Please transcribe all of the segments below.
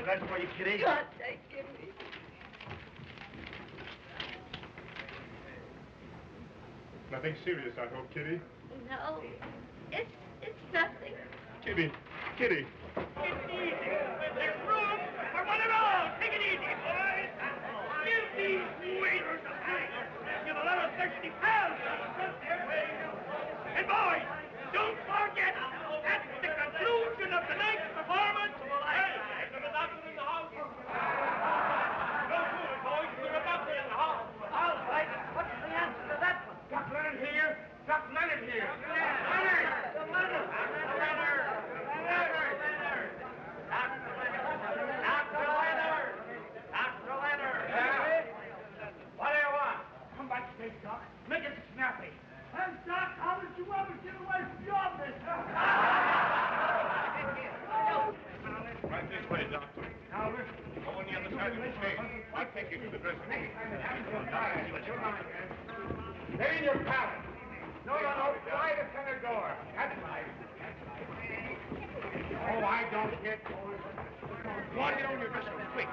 That's for you, Kitty. God, thank me. Nothing serious, I hope, Kitty. No, it's nothing. Kitty, Kitty. Take it easy. There's room for one and all. Take it easy, boys. Give these waiters a break. Give a lot of thirsty pals and boys, don't forget, at the conclusion of tonight's performance, hey, there's a doctor in the house. Don't do it, boys. There's a doctor in the house. All right. What's the answer to that one? Doc Leonard here. Doc Leonard here. Leonard. Leonard. Dr. Leonard. What do you want? Come backstage, Doc. Make it snappy. And Doc, how did you ever get away from your business? Imagine the shame. I'll take you to the dressing room. Get in your pallet. No. Try the center door. That's right. Oh, I don't get cold. Go on, get on your dressing room, quick.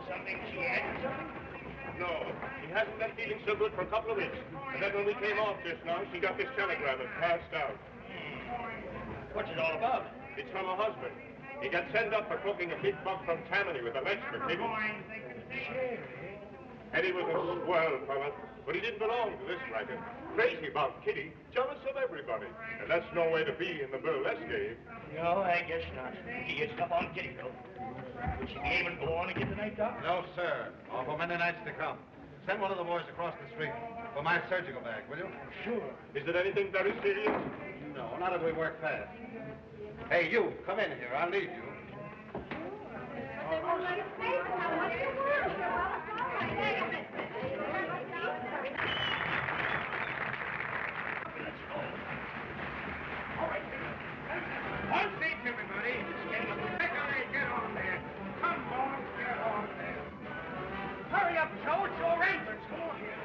Something she had? Something? No, she hasn't been feeling so good for a couple of weeks. And then when we came off just now, she got this telegram and passed out. What's it all about? It's from her husband. He got sent up for cooking a big buck from Tammany with a ledge for Kitty. Eddie was a swell fella, but he didn't belong to this racket. Crazy about Kitty, jealous of everybody. And that's no way to be in the burlesque game. No, I guess not. He gets stuff on Kitty, though. Would she be able to go on again tonight, Doc? No, sir. Or for many nights to come. Send one of the boys across the street for my surgical bag, will you? Sure. Is it anything very serious? No, not if we work fast. Hey, you, come in here. I'll need you. On seat, everybody. Get on there. Come on, get on there. Hurry up, Joe. It's your arrangements. Come on here.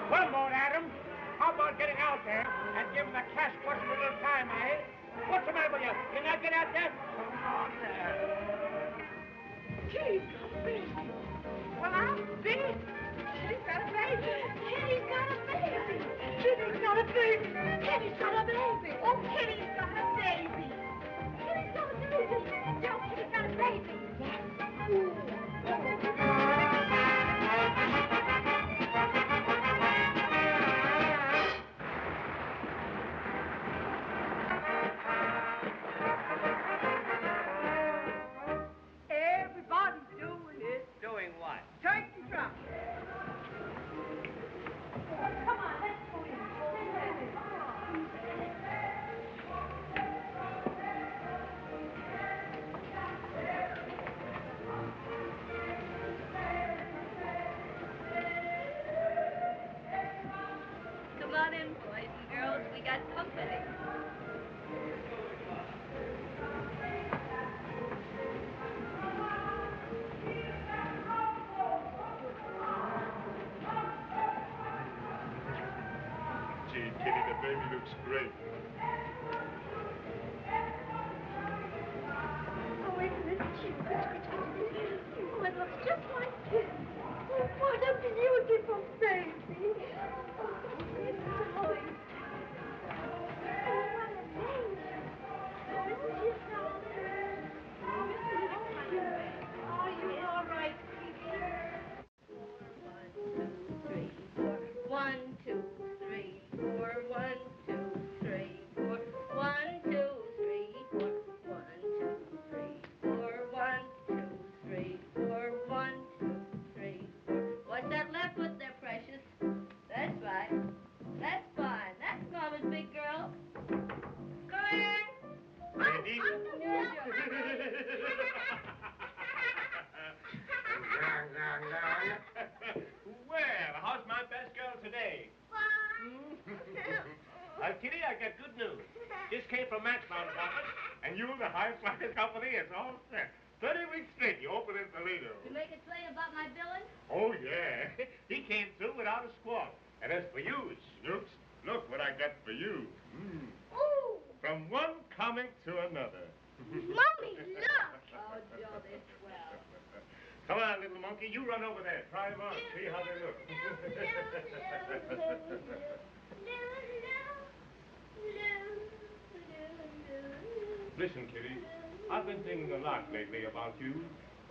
Well, Lord Adams, how about getting out there and giving the cash question a little time, eh? What's the matter with you? Can I get out there? Come on there. Kitty's got a baby. Well, I'm big. Kitty's got a baby. Kitty's got a baby. Kitty's got a baby. Kitty's got a baby. Oh, Kitty's got a baby. Kitty's got a baby. Joe, Kitty's got a baby. Everybody's doing it. Doing what? Turkey trot. Come on, let's go in. Come on in, boys and girls. We got company. Gee, Kitty, the baby looks great. Oh, isn't it cute? Oh, it looks just like this. Oh, what a beautiful baby. Oh, it's Zoe. Oh, what a baby. Oh, isn't she darling? Oh, isn't it cute? Oh, you all right, Kitty? 1, 2, 3, 4. 1, 2, 3, 4. 1, 2, 3, 4. 1, 2, 3, 4. 1, 2, 3, 4. 1, 2, 3, 4. What's that left foot there, precious? That's right. That's fine. That's Mama's big girl. Go in. Baby? Well, how's my best girl today? Kitty, I got good news. Just came from Matchbound office, and you, the High Flyers Company, is all set. 30 weeks straight, you open in Toledo. You make a claim about my billing? Oh, yeah. He came through without a squawk. And as for you, Snooks, look what I got for you. Ooh! From one comic to another. Mommy, look! Oh, Joe, they're swell. Come on, little monkey, you run over there. Try them on, see how they look. Listen, Kitty, I've been thinking a lot lately about you.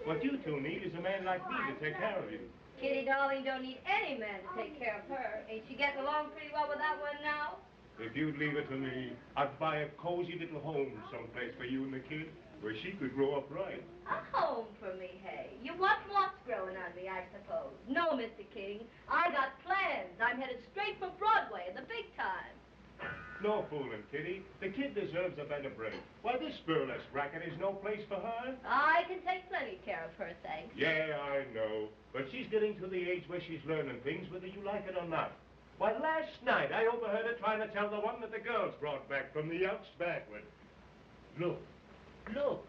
What you two need is a man like me to take care of you. Kitty, darling, don't need any man to take care of her. Ain't she getting along pretty well with that one now? If you'd leave it to me, I'd buy a cozy little home someplace for you and the kid, where she could grow up right. A home for me, hey? You want moss growing on me, I suppose. No, Mr. King. I got plans. I'm headed straight for Broadway in the big time. No fooling, Kitty. The kid deserves a better break. Why, this burlesque racket is no place for her. I can take plenty care of her, thanks. Yeah, I know. But she's getting to the age where she's learning things, whether you like it or not. Why, last night I overheard her trying to tell the one that the girls brought back from the Elks banquet. Look. Look.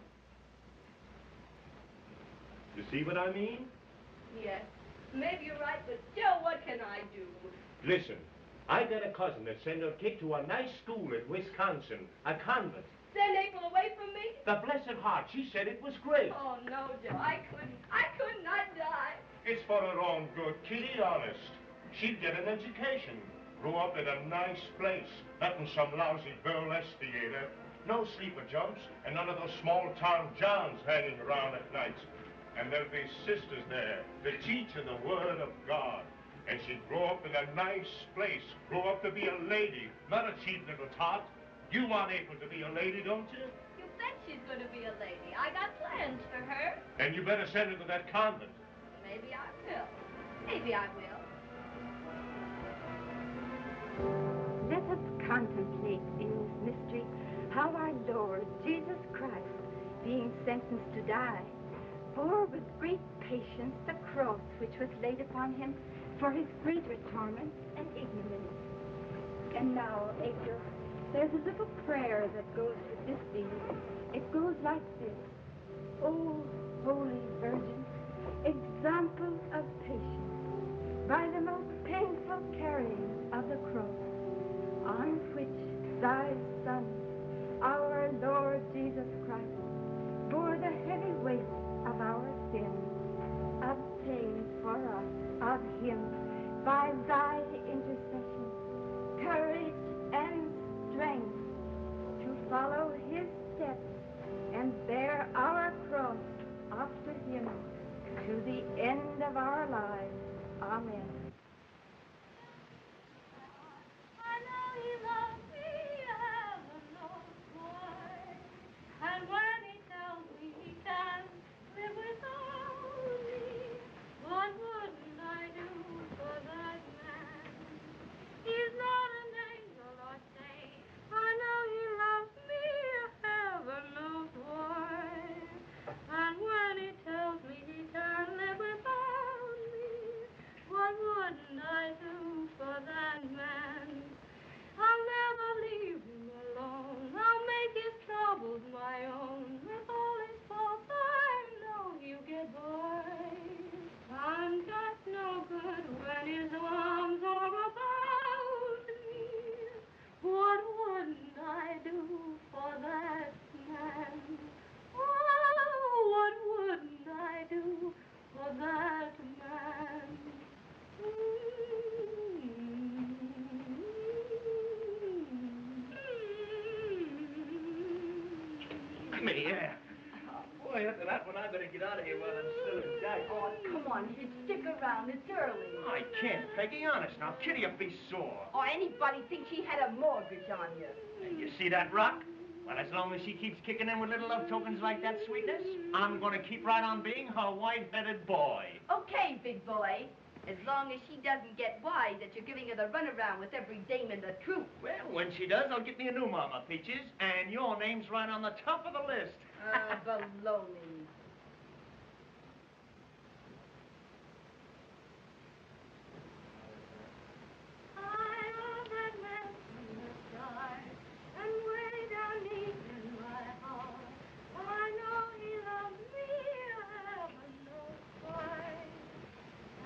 You see what I mean? Yes. Maybe you're right, but Joe, what can I do? Listen, I got a cousin that sent her kid to a nice school in Wisconsin, a convent. Send April away from me? The Blessed Heart, she said it was great. Oh, no, Joe, I couldn't. I could not die. It's for her own good, Kitty, honest. She'd get an education, grow up in a nice place, not in some lousy burlesque theater. No sleeper jumps, and none of those small-town Johns hanging around at night. And there'll be sisters there to teach her the Word of God. And she'd grow up in a nice place, grow up to be a lady, not a cheap little tot. You want April to be a lady, don't you? You bet she's going to be a lady. I got plans for her. And you better send her to that convent. Maybe I will. Maybe I will. Let us contemplate in this mystery how our Lord Jesus Christ, being sentenced to die, bore with great patience the cross which was laid upon him for his greater torment and ignominy. And now, April, there's a little prayer that goes with this deed. It goes like this. O Holy Virgin, example of patience, by the most painful carrying of the cross, on which thy Son, our Lord Jesus Christ, bore the heavy weight of our sins, obtain for us of him, by thy intercession, courage and strength to follow his steps and bear our cross after him to the end of our lives. Amen. I know he loves me, I don't know why. And when he tells me he can't live without me, what wouldn't I do for that man? He's not an angel or saint. I know he loves me, heaven knows why. And when he tells me he can't live without me, what wouldn't I do for that man? I'll never leave him alone. I'll make his troubles my own. With all his faults, I know he'll get by. I'm just no good when his arms are about me. What wouldn't I do for that man? Oh, what wouldn't I do for that man? Come here. Boy, after that one, I better get out of here while I'm still in debt. Oh, come on, kid, stick around. It's early. I can't, Peggy. Honest now. Kitty'll be sore. Oh, anybody thinks she had a mortgage on you. Hey, you see that rock? Well, as long as she keeps kicking in with little love tokens like that, sweetness, I'm going to keep right on being her white-headed boy. Okay, big boy. As long as she doesn't get wise that you're giving her the runaround with every dame in the troop. Well, when she does, I'll get me a new mama, Peaches, and your name's right on the top of the list. Baloney. I love that man from the start, and way down deep in my heart, I know he loves me, heaven knows why.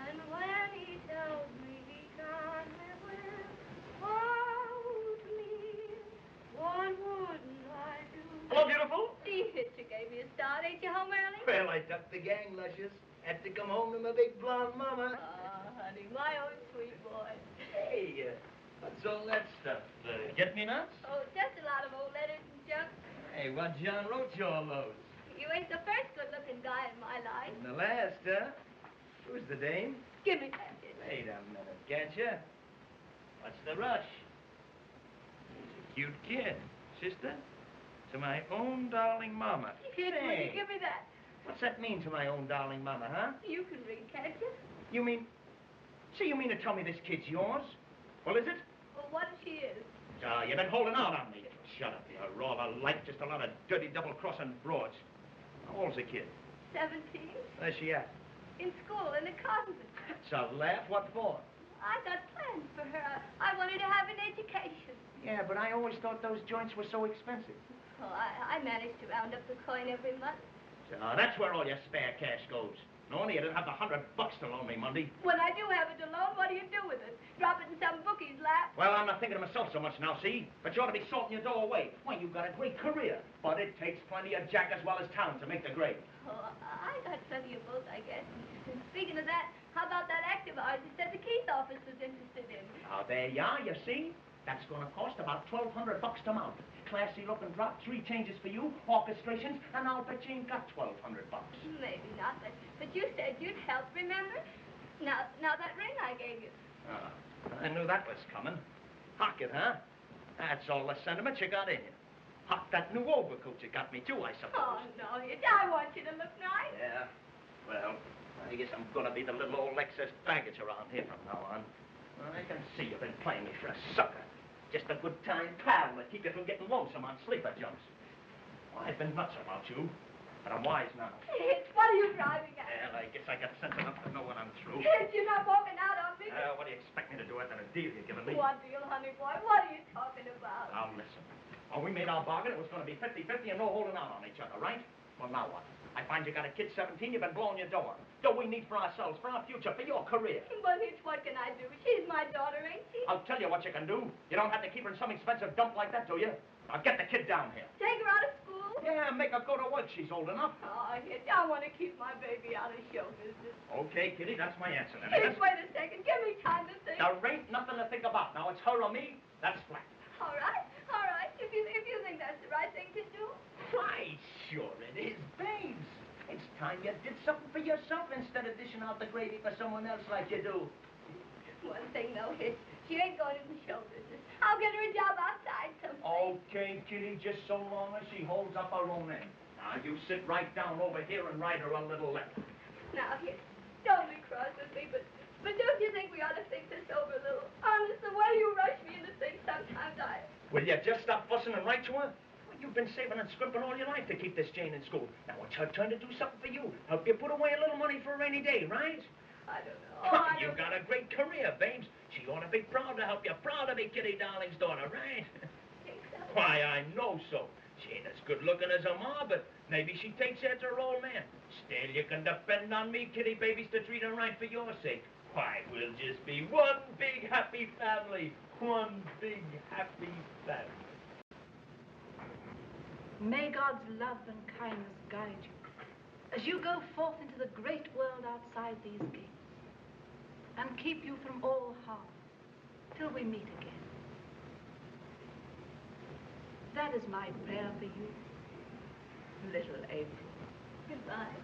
And when he tells me he can't live without me, what wouldn't I do? Hello, beautiful. See, you gave me a start. Ain't you home early? Well, I ducked the gang, Luscious. Had to come home to my big blonde mama. Honey, my own sweet boy. Hey, what's all that stuff? Get me nuts? Oh, just a lot of old letters and junk. Hey, what John wrote you all those? You ain't the first good-looking guy in my life. And the last, huh? Who's the dame? Give me that. Wait a minute, can't you? What's the rush? cute kid. Sister, to my own darling mama. Kid, will you give me that? What's that mean to my own darling mama, huh? You can read, can't you? You mean to tell me this kid's yours? Well, is it? Well, what if she is? Oh, you've been holding out on me. Shut up, you're raw of light, just a lot of dirty double-crossing broads. How old's the kid? 17. Where's she at? In school, in a convent. That's a laugh. What for? I got plans for her. I wanted to have an education. Yeah, but I always thought those joints were so expensive. Oh, I managed to round up the coin every month. So that's where all your spare cash goes. No, only you didn't have the $100 to loan me Monday. When I do have it to loan, what do you do with it? Drop it in some bookie's lap? Well, I'm not thinking of myself so much now, see? But you ought to be salting your dough away. Why, you've got a great career. But it takes plenty of jack as well as town to make the grade. Oh, I got plenty of both, I guess. And speaking of that, how about that act of ours that said the Keith office was interested in? Oh, there you are, you see? That's going to cost about $1,200 to mount. Classy look and drop, 3 changes for you, orchestrations, and I'll bet you ain't got $1,200. Maybe not, but you said you'd help, remember? Now that ring I gave you. I knew that was coming. Hock it, huh? That's all the sentiment you got in you. Hock that new overcoat you got me, too, I suppose. Oh, no, I want you to look nice. Yeah? Well, I guess I'm gonna be the little old excess baggage around here from now on. Well, I can see you've been playing me for a sucker. Just a good time pal to keep you from getting lonesome on sleeper jumps. Well, I've been nuts about you, but I'm wise now. It's what are you driving at? Well, I guess I got sense enough to know when I'm through. You're not walking out on me? What do you expect me to do after the deal you've given me? What deal, honey boy? What are you talking about? Now, listen. When we made our bargain, it was going to be 50-50 and no holding out on each other, right? Well, now what? I find you got a kid 17, you've been blowing your dough on. Dough we need for ourselves, for our future, for your career. Well, Hitch, what can I do? She's my daughter, ain't she? I'll tell you what you can do. You don't have to keep her in some expensive dump like that, do you? Now, get the kid down here. Take her out of school? Yeah, make her go to work. She's old enough. Oh, Hitch, I want to keep my baby out of show business. Okay, Kitty, that's my answer then. Hitch, wait a second. Give me time to think. There ain't nothing to think about. Now, it's her or me. That's flat. All right. If you think that's the right thing to do. Why, sure it is, babes. It's time you did something for yourself instead of dishing out the gravy for someone else like you do. One thing, though, Hitch. She ain't going into show business. I'll get her a job outside someplace. Okay, Kitty, just so long as she holds up her own end. Now, you sit right down over here and write her a little letter. Now, Hitch, don't be cross with me, but don't you think we ought to think this over a little? Honest, the way you rush me into things, sometimes Will you just stop fussing and write to her? Well, you've been saving and scrimping all your life to keep this Jane in school. Now it's her turn to do something for you. Help you put away a little money for a rainy day, right? I don't know. You've got a great career, babes. She ought to be proud to help you. Proud to be Kitty Darling's daughter, right? Think so? Why, I know so. She ain't as good looking as her ma, but maybe she takes after her old man. Still, you can depend on me, Kitty babies, to treat her right for your sake. Why, we'll just be one big happy family. One big happy family. May God's love and kindness guide you as you go forth into the great world outside these gates and keep you from all harm till we meet again. That is my prayer for you, little April. Goodbye.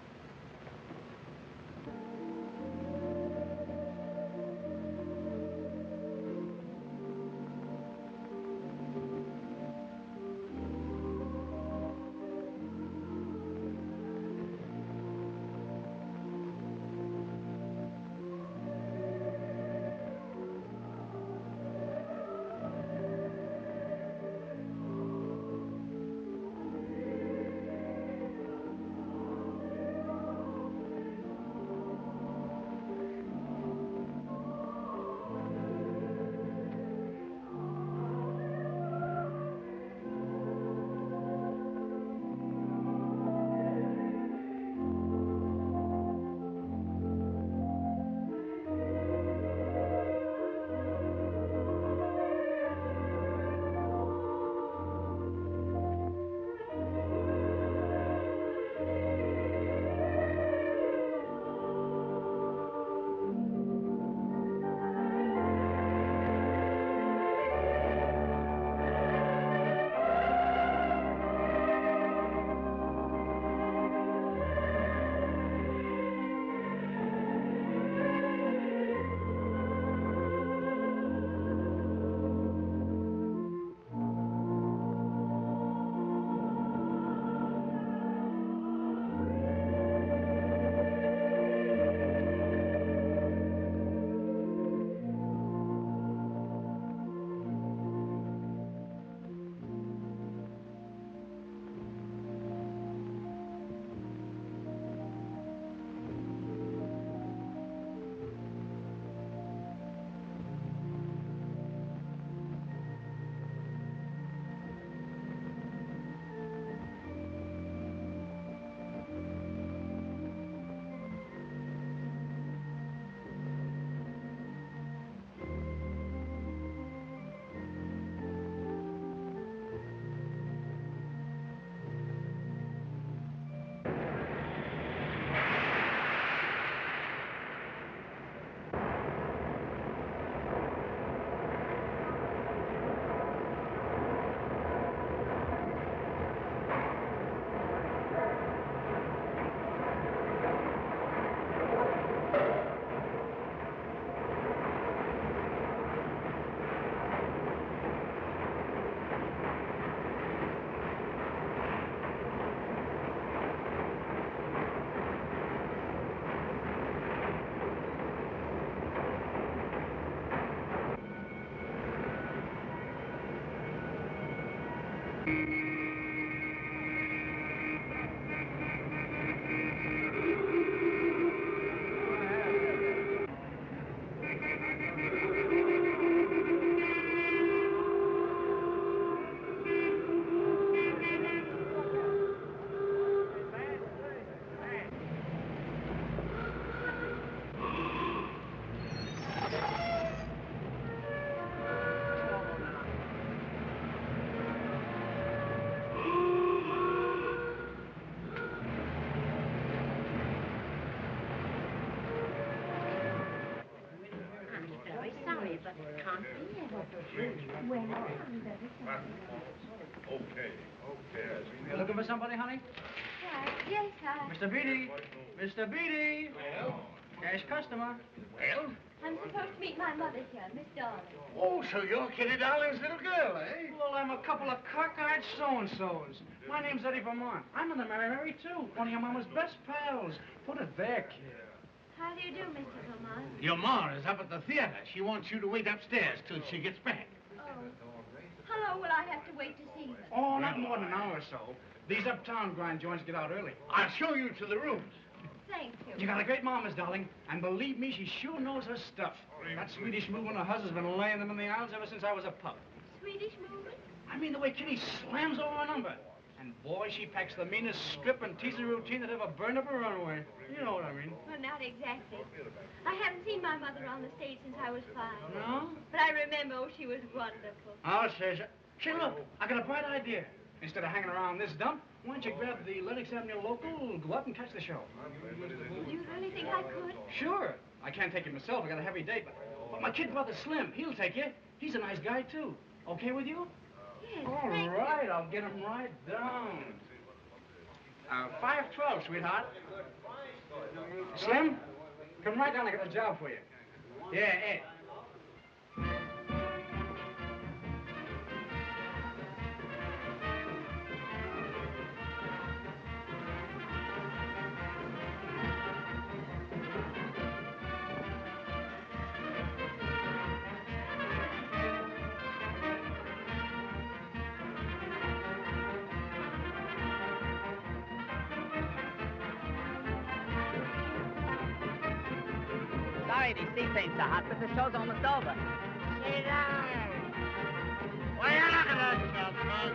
You looking for somebody, honey? Yes, Mr. Beatty! Mr. Beatty! Well? Cash customer. Well? I'm supposed to meet my mother here, Miss Darling. Oh, so you're Kitty Darling's little girl, eh? Well, I'm a couple of cockeyed so-and-sos. My name's Eddie Vermont. I'm in the Mary too. One of your mama's best pals. Put it there, kid. How do you do, Mr. Vermont? Your ma is up at the theater. She wants you to wait upstairs till she gets back. Oh. How long will I have to wait to see her? Oh, not more than an hour or so. These uptown grind joints get out early. I'll show you to the rooms. Thank you. You got a great mom, Miss Darling. And believe me, she sure knows her stuff. That Swedish movement of hers has been laying them in the aisles ever since I was a pup. Swedish movement? I mean the way Kitty slams over a number. And boy, she packs the meanest strip and teaser routine that ever burned up a runaway. You know what I mean. Well, not exactly. I haven't seen my mother on the stage since I was 5. No? But I remember, oh, she was wonderful. I'll say so. Say, look, I got a bright idea. Instead of hanging around this dump, why don't you grab the Lennox Avenue local, go up and catch the show? Do you really think I could? Sure. I can't take you myself. I got a heavy date, but my kid brother Slim, he'll take you. He's a nice guy, too. Okay with you? Yes, All thank you. right, I'll get him right down. 512, sweetheart. Slim, come right down. I got a job for you. Yeah, Ed. Sorry these seats ain't so hot, but the show's almost over. Sit down. Why you looking at yourself, son?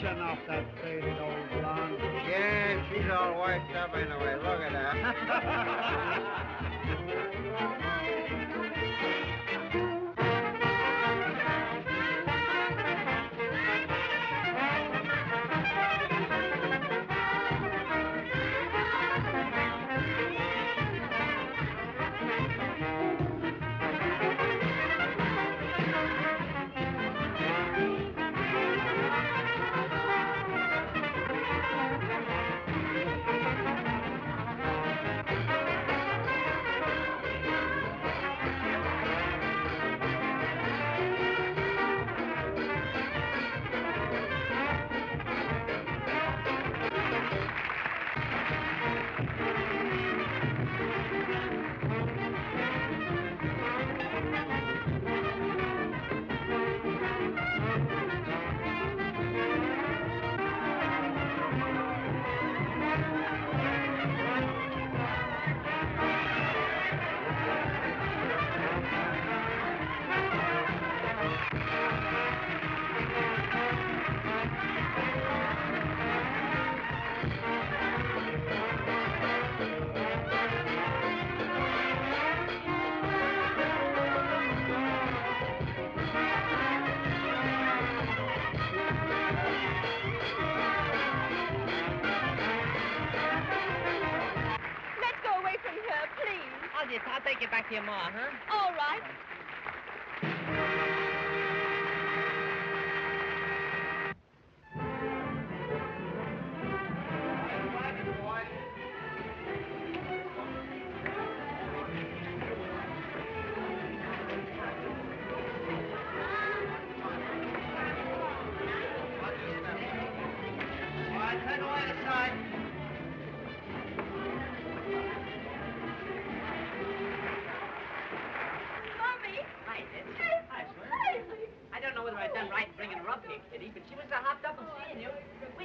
Off that faded old blonde. Yeah, she's all wiped up anyway. Look at that. I'll take you back to your ma, huh? All right.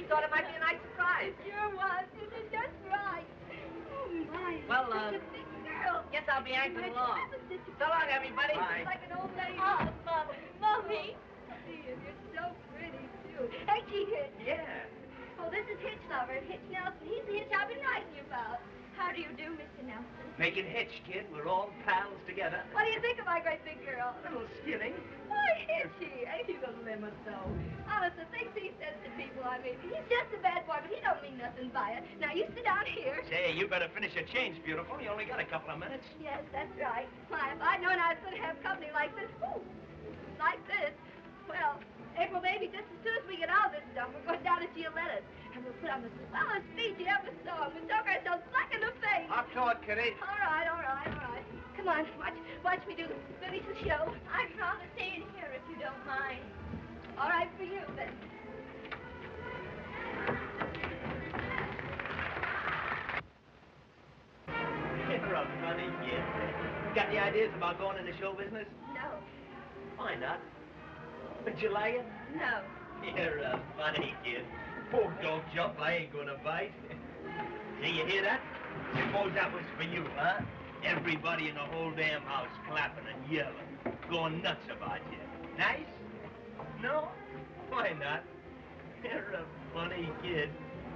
thought it might be a nice surprise. Sure was. Isn't it just right? Oh, my. Well, Such a big girl. guess I'll be acting along. Such So long, everybody. Bye. Like an old lady. Oh, Mommy. Mommy. Dear, you're so pretty, too. Hey, G-Hitch. Yeah. Oh, this is Hitch Lover, Hitch Nelson. He's the Hitch I've been writing you about. How do you do, Mr. Nelson? Make it hitch, kid. We're all pals together. What do you think of my great big girl? A little skinny. Why, Hitchy? Ain't he the limit, though? Honest, the things he says to people, I mean, he's just a bad boy, but he don't mean nothing by it. Now, you sit down here. Say, you better finish your change, beautiful. You only got a couple of minutes. Yes, that's right. Why, if I'd known I was going to have company like this, like this, well, April, baby, just as soon as we get out of this stuff, we're going down to Gioletta's. And we'll put on the swellest speech you ever saw. We'll talk ourselves black in the face. Up to it, Kitty. All right. Come on, watch me finish the show. I'd rather stay in here if you don't mind. All right for you, then. You're a funny kid. Got any ideas about going into show business? No. Why not? Would you like it? No. You're a funny kid. Oh, don't jump. I ain't gonna bite. See, you hear that? Suppose that was for you, huh? Everybody in the whole damn house clapping and yelling, going nuts about you. Nice? No? Why not? You're a funny kid.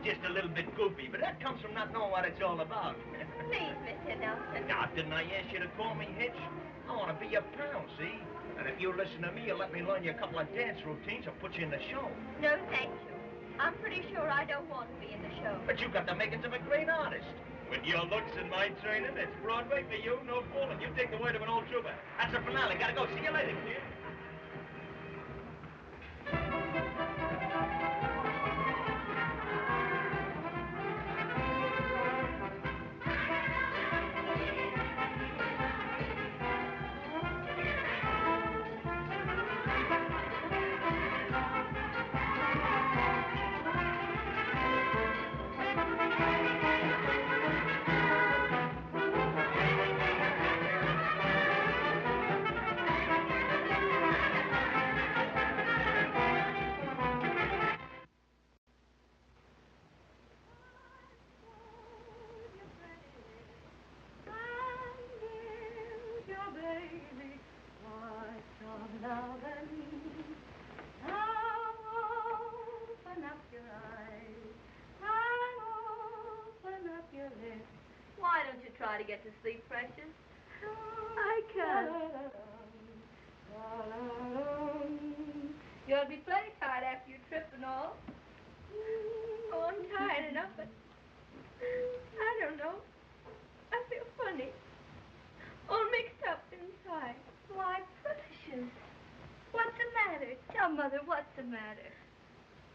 Just a little bit goofy, but that comes from not knowing what it's all about. Please, Mr. Nelson. Now, didn't I ask you to call me Hitch? I want to be your pal, see? And if you listen to me, you'll let me learn you a couple of dance routines or put you in the show. No, thank you. I'm pretty sure I don't want to be in the show. But you've got the makings of a great artist. With your looks and my training, it's Broadway for you, no fooling. You take the word of an old trooper. That's the finale. Gotta go. See you later, kid. Why don't you try to get to sleep, precious? I can't. You'll be plenty tired after you trip and all. Oh, I'm tired enough, but I don't know. I feel funny. All mixed up inside. Why, precious. What's the matter? Tell Mother what's the matter.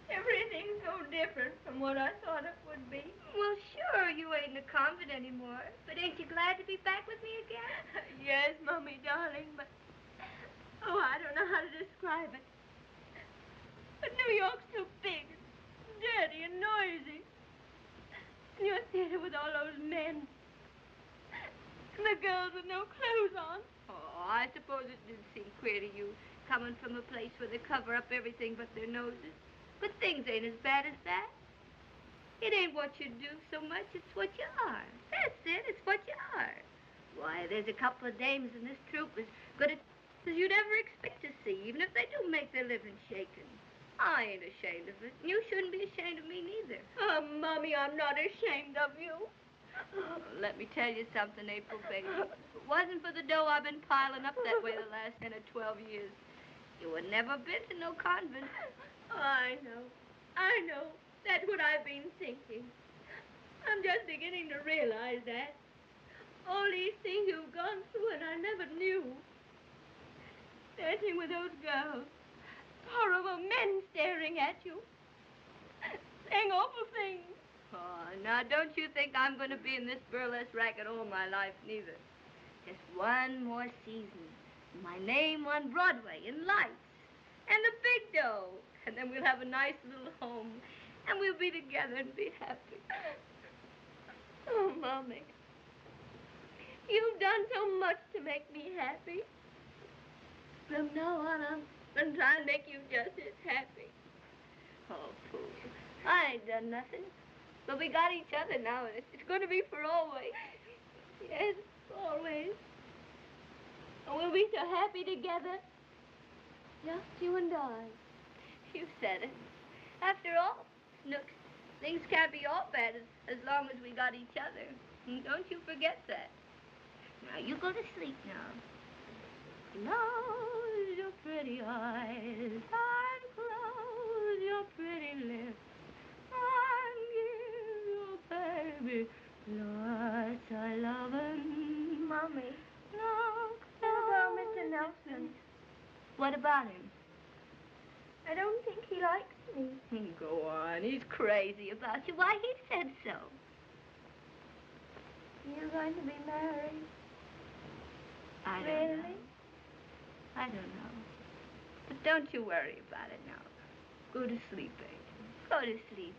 Everything's so different from what I thought it would be. Well, sure, you ain't in a convent anymore. But ain't you glad to be back with me again? Yes, Mommy, darling, but... Oh, I don't know how to describe it. But New York's too big, and dirty, and noisy. And your theater with all those men. And the girls with no clothes on. Oh, I suppose it did seem queer to you, coming from a place where they cover up everything but their noses. But things ain't as bad as that. It ain't what you do so much, it's what you are. That's it, it's what you are. Why, there's a couple of dames in this troupe as good as you'd ever expect to see, even if they do make their living shaking. I ain't ashamed of it, and you shouldn't be ashamed of me neither. Oh, Mommy, I'm not ashamed of you. Oh, let me tell you something, April, baby. If it wasn't for the dough I've been piling up that way the last 10 or 12 years, you would never been to no convent. I know. That's what I've been thinking. I'm just beginning to realize that. All these things you've gone through and I never knew. Dancing with those girls. Horrible men staring at you. Saying awful things. Oh, now don't you think I'm going to be in this burlesque racket all my life, neither. Just one more season. My name on Broadway in lights. And the big dough. And then we'll have a nice little home. And we'll be together and be happy. Oh, Mommy. You've done so much to make me happy. From now on, I'm going to try and make you just as happy. Oh, fool. I ain't done nothing. But we got each other now, and it's going to be for always. Yes, always. And we'll be so happy together. Just you and I. You said it. After all, Snooks, things can't be all bad as long as we got each other. Don't you forget that. Now, you go to sleep now. Close your pretty eyes and close your pretty lips and give your baby lots of lovin'. Mommy, Now, what about Mr. Nelson? What about him? I don't think he likes me. Go on. He's crazy about you. Why, he said so. You're going to be married? I don't Really? know. I don't know. But don't you worry about it now. Go to sleep, baby. Go to sleep.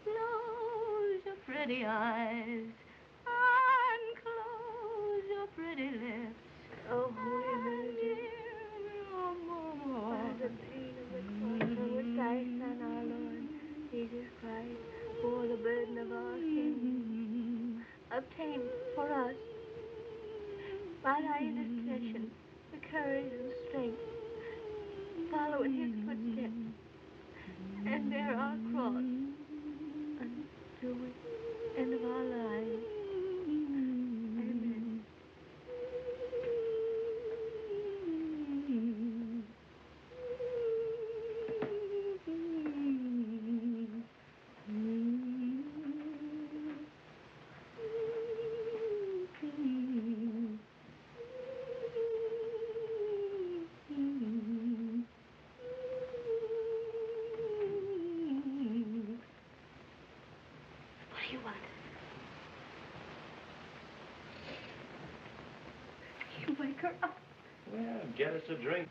Close your pretty eyes and close your pretty lips. Oh, Holy Virgin, by the pain of the cross on which thy Son, our Lord, Jesus Christ, bore the burden of our sins, obtain for us, by thy intercession, the courage and strength, follow in his footsteps, and bear our cross until the end of our lives. Amen. What do you want? You wake her up. Well, get us a drink.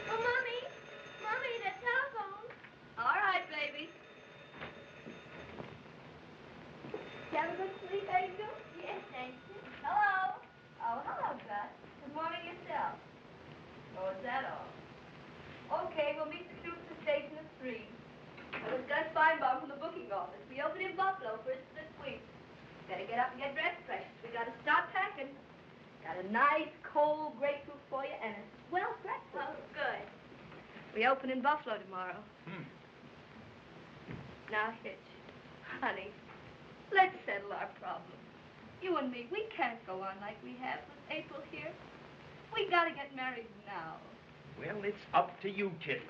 Oh, Mommy! Mommy, the telephone! All right, baby. You have a good sleep, Angel? Yes, thank you. Hello? Oh, hello, Gus. Good morning yourself. Oh, is that all? Okay, we'll meet the troops at the station at 3. That was Gus Feinbaum from the booking office. We open in Buffalo first this week. Gotta get up and get dressed, precious. We gotta start packing. Got a nice, cold grapefruit for you and a swell breakfast. Oh, good. We open in Buffalo tomorrow. Now, Hitch, honey, let's settle our problem. You and me, we can't go on like we have with April here. We gotta get married now. Well, it's up to you, Kitty.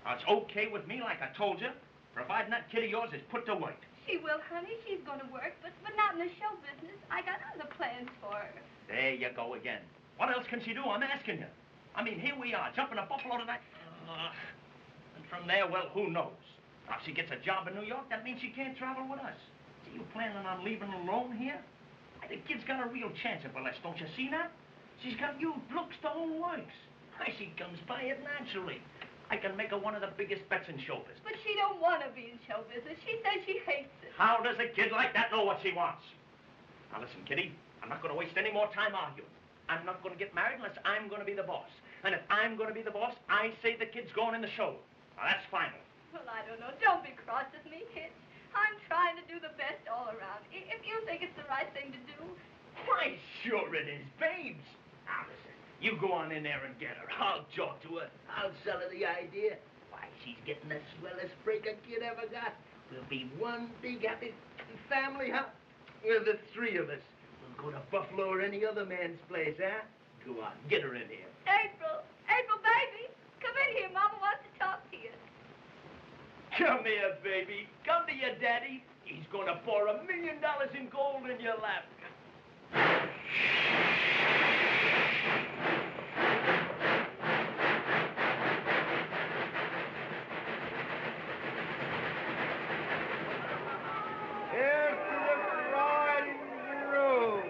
Now, it's okay with me, like I told you, providing that kid of yours is put to work. She will, honey. She's gonna work, but not in the show business. I got other plans for her. There you go again. What else can she do? I'm asking you. I mean, here we are, jumping to Buffalo tonight. And from there, well, who knows? Now, if she gets a job in New York, that means she can't travel with us. See, you planning on leaving alone here? The kid's got a real chance of burlesque, don't you see that? She's got you looks the whole works. She comes by it naturally. I can make her one of the biggest bets in show business. But she don't want to be in show business. She says she hates it. How does a kid like that know what she wants? Now, listen, Kitty, I'm not going to waste any more time arguing. I'm not going to get married unless I'm going to be the boss. And if I'm going to be the boss, I say the kid's going in the show. Now, that's final. Well, I don't know. Don't be cross with me, Hitch. I'm trying to do the best all around. If you think it's the right thing to do. Why, sure it is, babes. Now, listen, you go on in there and get her. I'll talk to her. I'll sell her the idea. Why, she's getting the swellest break a kid ever got. We'll be one big happy family, huh? We're the three of us. We'll go to Buffalo or any other man's place, huh? Go on, get her in here. April, baby, come in here. Mama wants to talk to you. Come here, baby. Come to your daddy. He's gonna pour $1 million in gold in your lap. Here's to the bride and groom.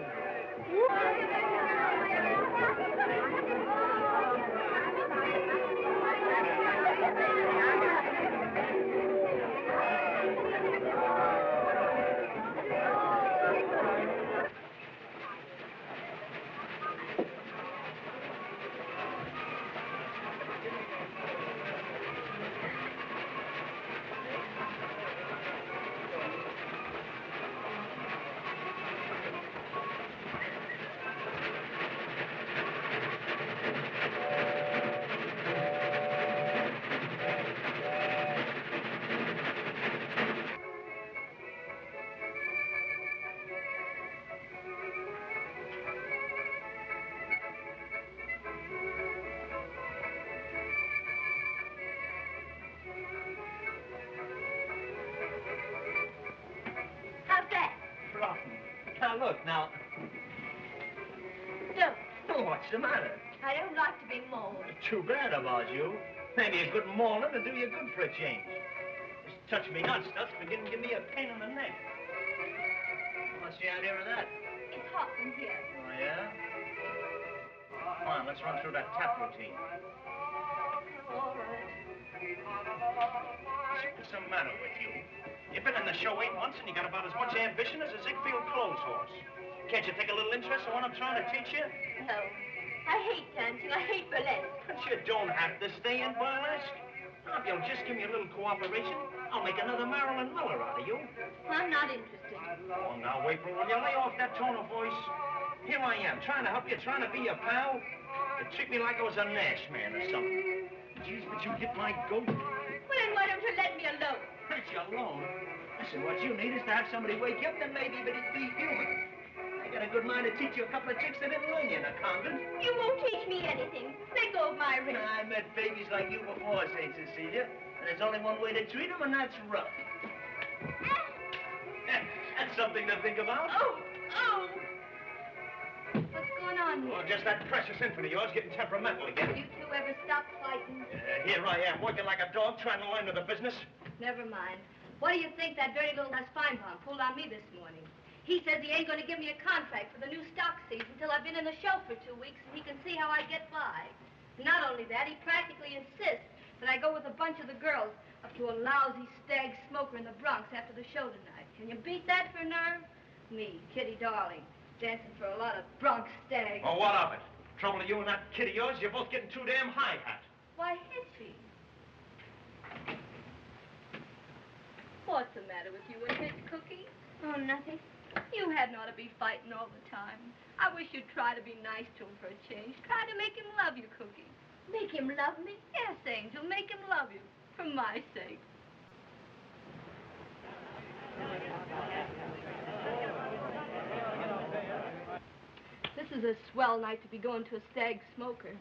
How's that? Rotten. Now, look, now. Don't. Oh, what's the matter? I don't like to be mauled. Too bad about you. Maybe a good mauling to do you good for a change. This touch me hot stuff's beginning to give me a pain in the neck. What's the idea of that? It's hot in here. Oh, yeah? Come on, let's run through that tap routine. All right. What's the matter with you? You've been in the show 8 months and you got about as much ambition as a Ziegfeld clothes horse. Can't you take a little interest in what I'm trying to teach you? No. I hate dancing. I hate burlesque. But you don't have to stay in burlesque. Now, if you'll just give me a little cooperation, I'll make another Marilyn Miller out of you. I'm not interested. Oh, now, April, will you lay off that tone of voice? Here I am, trying to help you, trying to be your pal. You treat me like I was a Nash man or something. Jeez, but you hit my goat. Well, then why don't you let me alone? Let you alone? Listen, what you need is to have somebody wake you up, then maybe, but it'd be human. I got a good mind to teach you a couple of tricks that didn't learn you in a convent. You won't teach me anything. Let go of my wrist. I met babies like you before, St. Cecilia. And there's only one way to treat them, and that's rough. That's something to think about. Oh! What's going on here? Well, just that precious infant of yours getting temperamental again. You two ever stop fighting? Here I am, working like a dog, trying to learn to the business. Never mind. What do you think that dirty little Spinebomb pulled on me this morning? He says he ain't going to give me a contract for the new stock season until I've been in the show for 2 weeks and he can see how I get by. Not only that, he practically insists that I go with a bunch of the girls up to a lousy stag smoker in the Bronx after the show tonight. Can you beat that for nerve? Me, Kitty Darling, dancing for a lot of Bronx stags. Well, what of it? Trouble to you and that kid of yours, you're both getting too damn high-hat. Why, Hitchy? What's the matter with you and Hitch, Cookie? Oh, nothing. You hadn't ought to be fighting all the time. I wish you'd try to be nice to him for a change. Try to make him love you, Cookie. Make him love me? Yes, Angel, make him love you. For my sake. This is a swell night to be going to a stag smoker.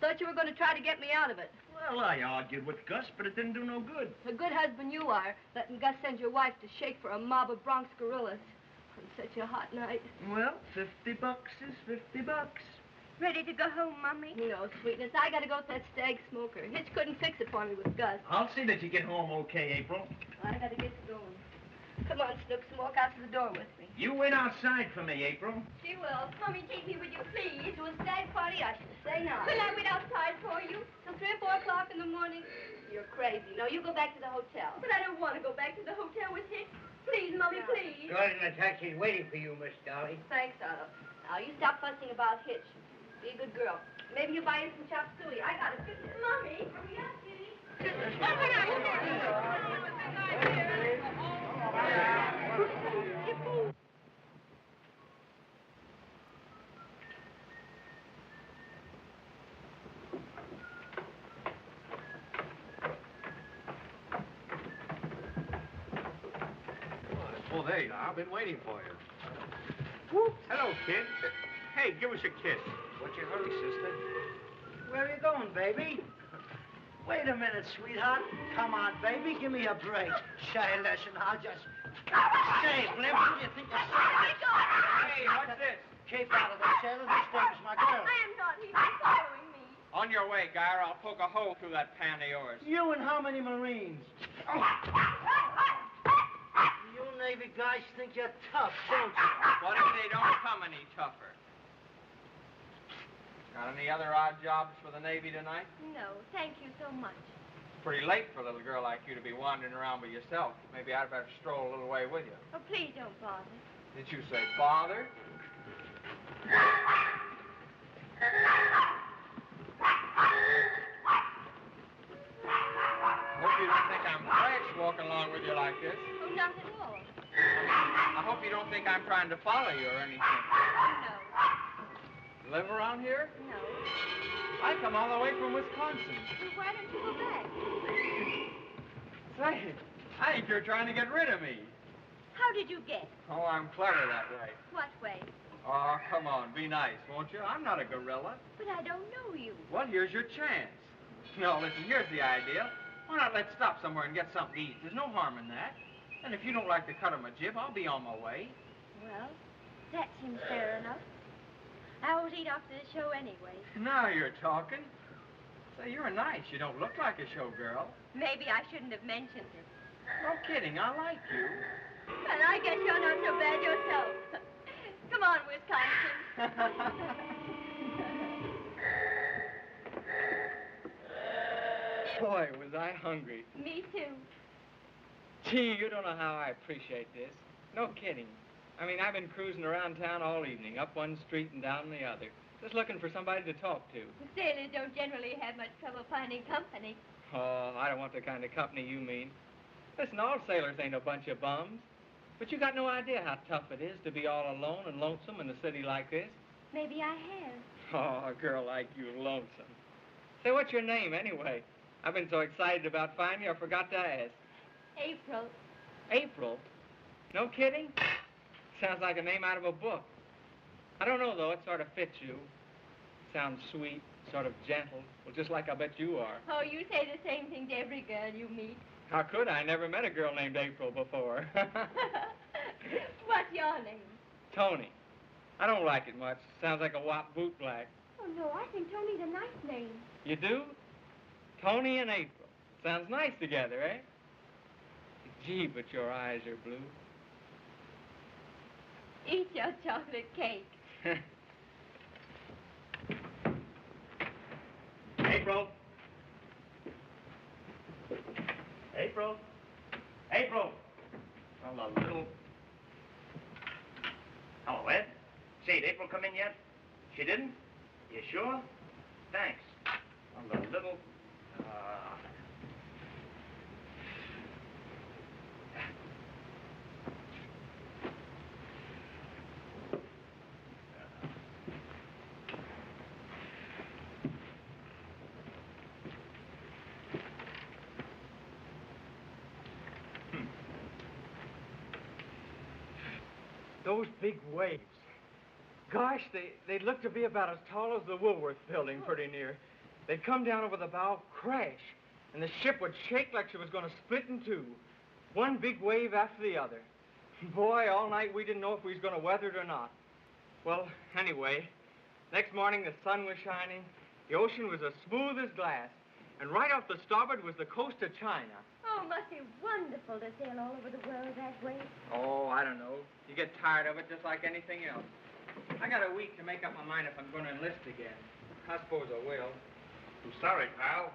Thought you were going to try to get me out of it. Well, I argued with Gus, but it didn't do no good. A good husband you are, letting Gus send your wife to shake for a mob of Bronx gorillas on such a hot night. Well, $50 is $50. Ready to go home, Mommy? No, sweetness. I got to go with that stag smoker. Hitch couldn't fix it for me with Gus. I'll see that you get home okay, April. I got to get going. Come on, Snooks, and walk out to the door with me. You wait outside for me, April. She will. Mommy, take me, would you please? To a stag party, I should say now. Will I wait outside for you? Till 3 or 4 o'clock in the morning? You're crazy. No, you go back to the hotel. But I don't want to go back to the hotel with Hitch. Please, Mommy, please. Go in the taxi's waiting for you, Miss Dolly. Thanks, Otto. Now, you stop fussing about Hitch. Be a good girl. Maybe you buy you some chop suey. I got it. Mommy, hurry up, Kitty. Oh, there you are. I've been waiting for you. Whoop. Hello, kid. Hey, give us a kiss. What's your hurry, sister? Where are you going, baby? Wait a minute, sweetheart. Come on, baby, give me a break. Say, listen, I'll just... Say, Blimp, who do you think you're saying? Hey, what's this? Keep out of the sailor. This dame's my girl. I am not. He was following me. On your way, Guy, or I'll poke a hole through that pan of yours. You and how many Marines? You Navy guys think you're tough, don't you? What if they don't come any tougher? Got any other odd jobs for the Navy tonight? No, thank you so much. Pretty late for a little girl like you to be wandering around by yourself. Maybe I'd better stroll a little way with you. Oh, please don't bother. Did you say bother? Hope you don't think I'm fresh walking along with you like this. Oh, not at all. I hope you don't think I'm trying to follow you or anything. No. Live around here? No. I come all the way from Wisconsin. Well, why don't you go back? Say, I think you're trying to get rid of me. How did you guess? Oh, I'm clever that way. What way? Oh, come on, be nice, won't you? I'm not a gorilla. But I don't know you. Well, here's your chance. No, listen, here's the idea. Why not let's stop somewhere and get something to eat? There's no harm in that. And if you don't like the cut of my jib, I'll be on my way. Well, that seems fair enough. I always eat after the show anyway. Now you're talking. Say, you're nice. You don't look like a showgirl. Maybe I shouldn't have mentioned it. No kidding, I like you. And I guess you're not so bad yourself. Come on, Wisconsin. Boy, was I hungry. Me too. Gee, you don't know how I appreciate this. No kidding. I mean, I've been cruising around town all evening, up one street and down the other, just looking for somebody to talk to. Sailors don't generally have much trouble finding company. Oh, I don't want the kind of company you mean. Listen, all sailors ain't a bunch of bums. But you got no idea how tough it is to be all alone and lonesome in a city like this. Maybe I have. Oh, a girl like you, lonesome. Say, what's your name, anyway? I've been so excited about finding you, I forgot to ask. April. April? No kidding? Sounds like a name out of a book. I don't know, though. It sort of fits you. Sounds sweet, sort of gentle. Well, just like I bet you are. Oh, you say the same thing to every girl you meet. How could I? Never met a girl named April before. What's your name? Tony. I don't like it much. Sounds like a wop bootblack. Oh, no, I think Tony's a nice name. You do? Tony and April. Sounds nice together, eh? Gee, but your eyes are blue. Eat your chocolate cake. April. April. April. Well, a little... Hello, Ed. Say, did April come in yet? She didn't? You sure? Thanks. Well, a little... Those big waves. Gosh, they'd look to be about as tall as the Woolworth building, pretty near. They'd come down over the bow, crash, and the ship would shake like she was going to split in two. One big wave after the other. Boy, all night we didn't know if we was going to weather it or not. Well, anyway, next morning the sun was shining, the ocean was as smooth as glass, and right off the starboard was the coast of China. Oh, it must be wonderful to sail all over the world that way. Oh, I don't know. You get tired of it just like anything else. I got a week to make up my mind if I'm going to enlist again. I suppose I will. I'm sorry, pal.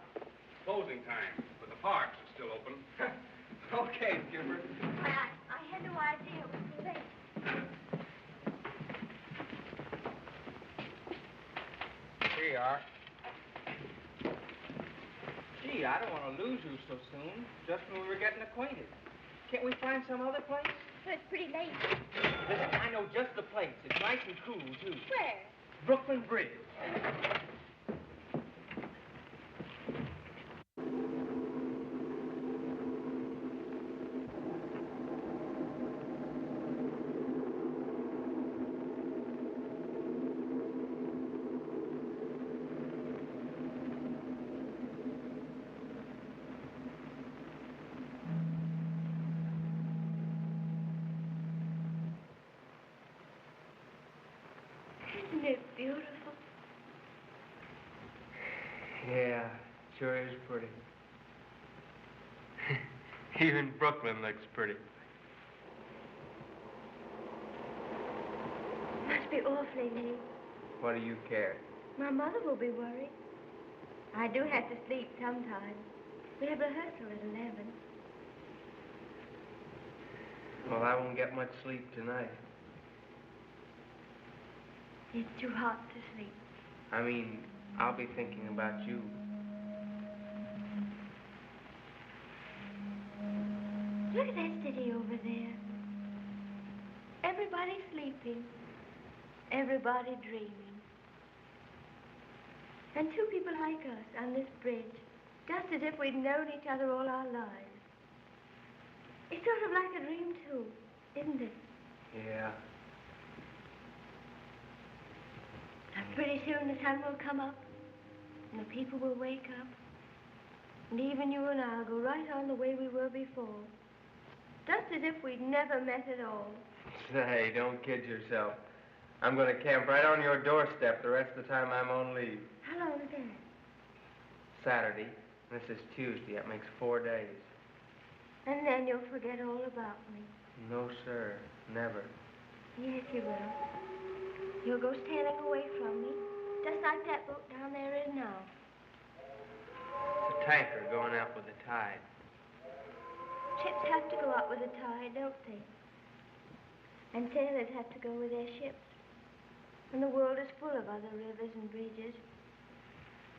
Closing time, but the parks are still open. Okay, Skipper. I had no idea it was too late. Here you are. Gee, Gee, I don't want to lose you so soon. Just when we were getting acquainted. Can't we find some other place? But it's pretty late. Listen, I know just the place. It's nice and cool, too. Where? Brooklyn Bridge. Isn't it beautiful? Yeah, sure is pretty. Even Brooklyn looks pretty. Must be awfully late. What do you care? My mother will be worried. I do have to sleep sometimes. We have rehearsal at 11. Well, I won't get much sleep tonight. It's too hot to sleep. I mean, I'll be thinking about you. Look at that city over there. Everybody sleeping. Everybody dreaming. And two people like us on this bridge, just as if we'd known each other all our lives. It's sort of like a dream, too, isn't it? Yeah. And pretty soon the sun will come up, and the people will wake up, and even you and I'll go right on the way we were before, just as if we'd never met at all. Say, don't kid yourself. I'm going to camp right on your doorstep the rest of the time I'm on leave. How long is that? Saturday. This is Tuesday. That makes 4 days. And then you'll forget all about me. No, sir. Never. Yes, you will. You'll go sailing away from me, just like that boat down there is now. It's a tanker going out with the tide. Ships have to go out with the tide, don't they? And sailors have to go with their ships. And the world is full of other rivers and bridges,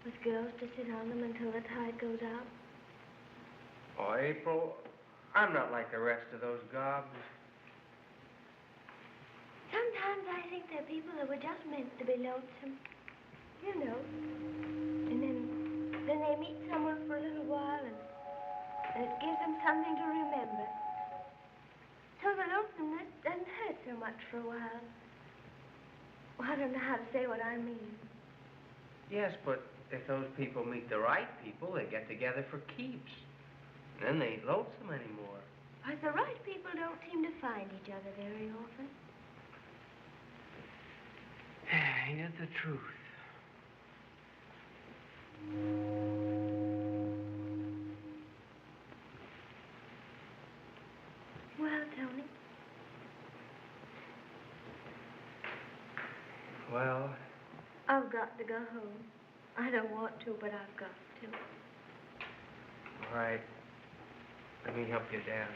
with girls to sit on them until the tide goes out. Oh, April, I'm not like the rest of those gobs. Sometimes I think they're people that were just meant to be lonesome. You know. And then they meet someone for a little while, and it gives them something to remember. So the lonesomeness doesn't hurt so much for a while. Well, I don't know how to say what I mean. Yes, but if those people meet the right people, they get together for keeps. Then they ain't lonesome anymore. But the right people don't seem to find each other very often. Ain't it the truth? Well, Tony. Well, I've got to go home. I don't want to, but I've got to. all right. Let me help you down.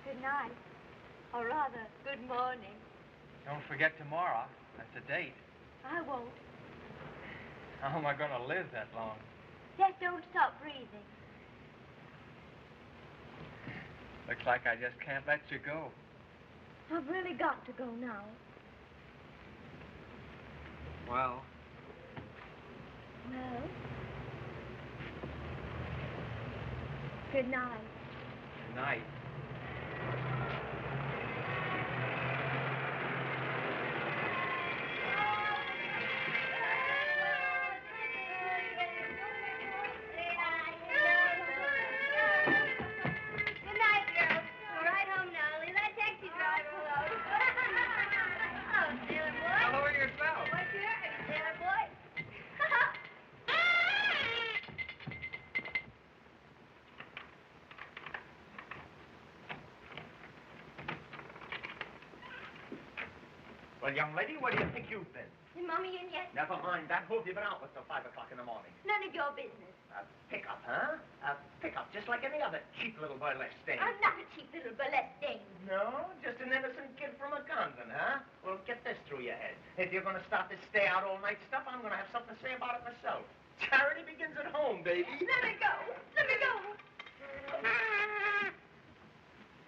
Good night. Or rather, good morning. Don't forget tomorrow. That's a date. I won't. How am I going to live that long? Just don't stop breathing. Looks like I just can't let you go. I've really got to go now. Well, Well? Good night. good night. Good night, girls. We're right home now. Leave that taxi driver alone. Hello, sailor boy. Hello yourself. What's your name, sailor boy? Well, young lady, where do you think you've been? Is Mommy in yet? Never mind that. Who have you been out with till 5 o'clock in the morning? None of your business. A pickup, huh? A pickup, just like any other cheap little burlesque dame. I'm not a cheap little burlesque dame. No? Just an innocent kid from a convent, huh? Well, get this through your head. If you're going to start this stay-out-all-night stuff, I'm going to have something to say about it myself. Charity begins at home, baby. Let me go. Let me go.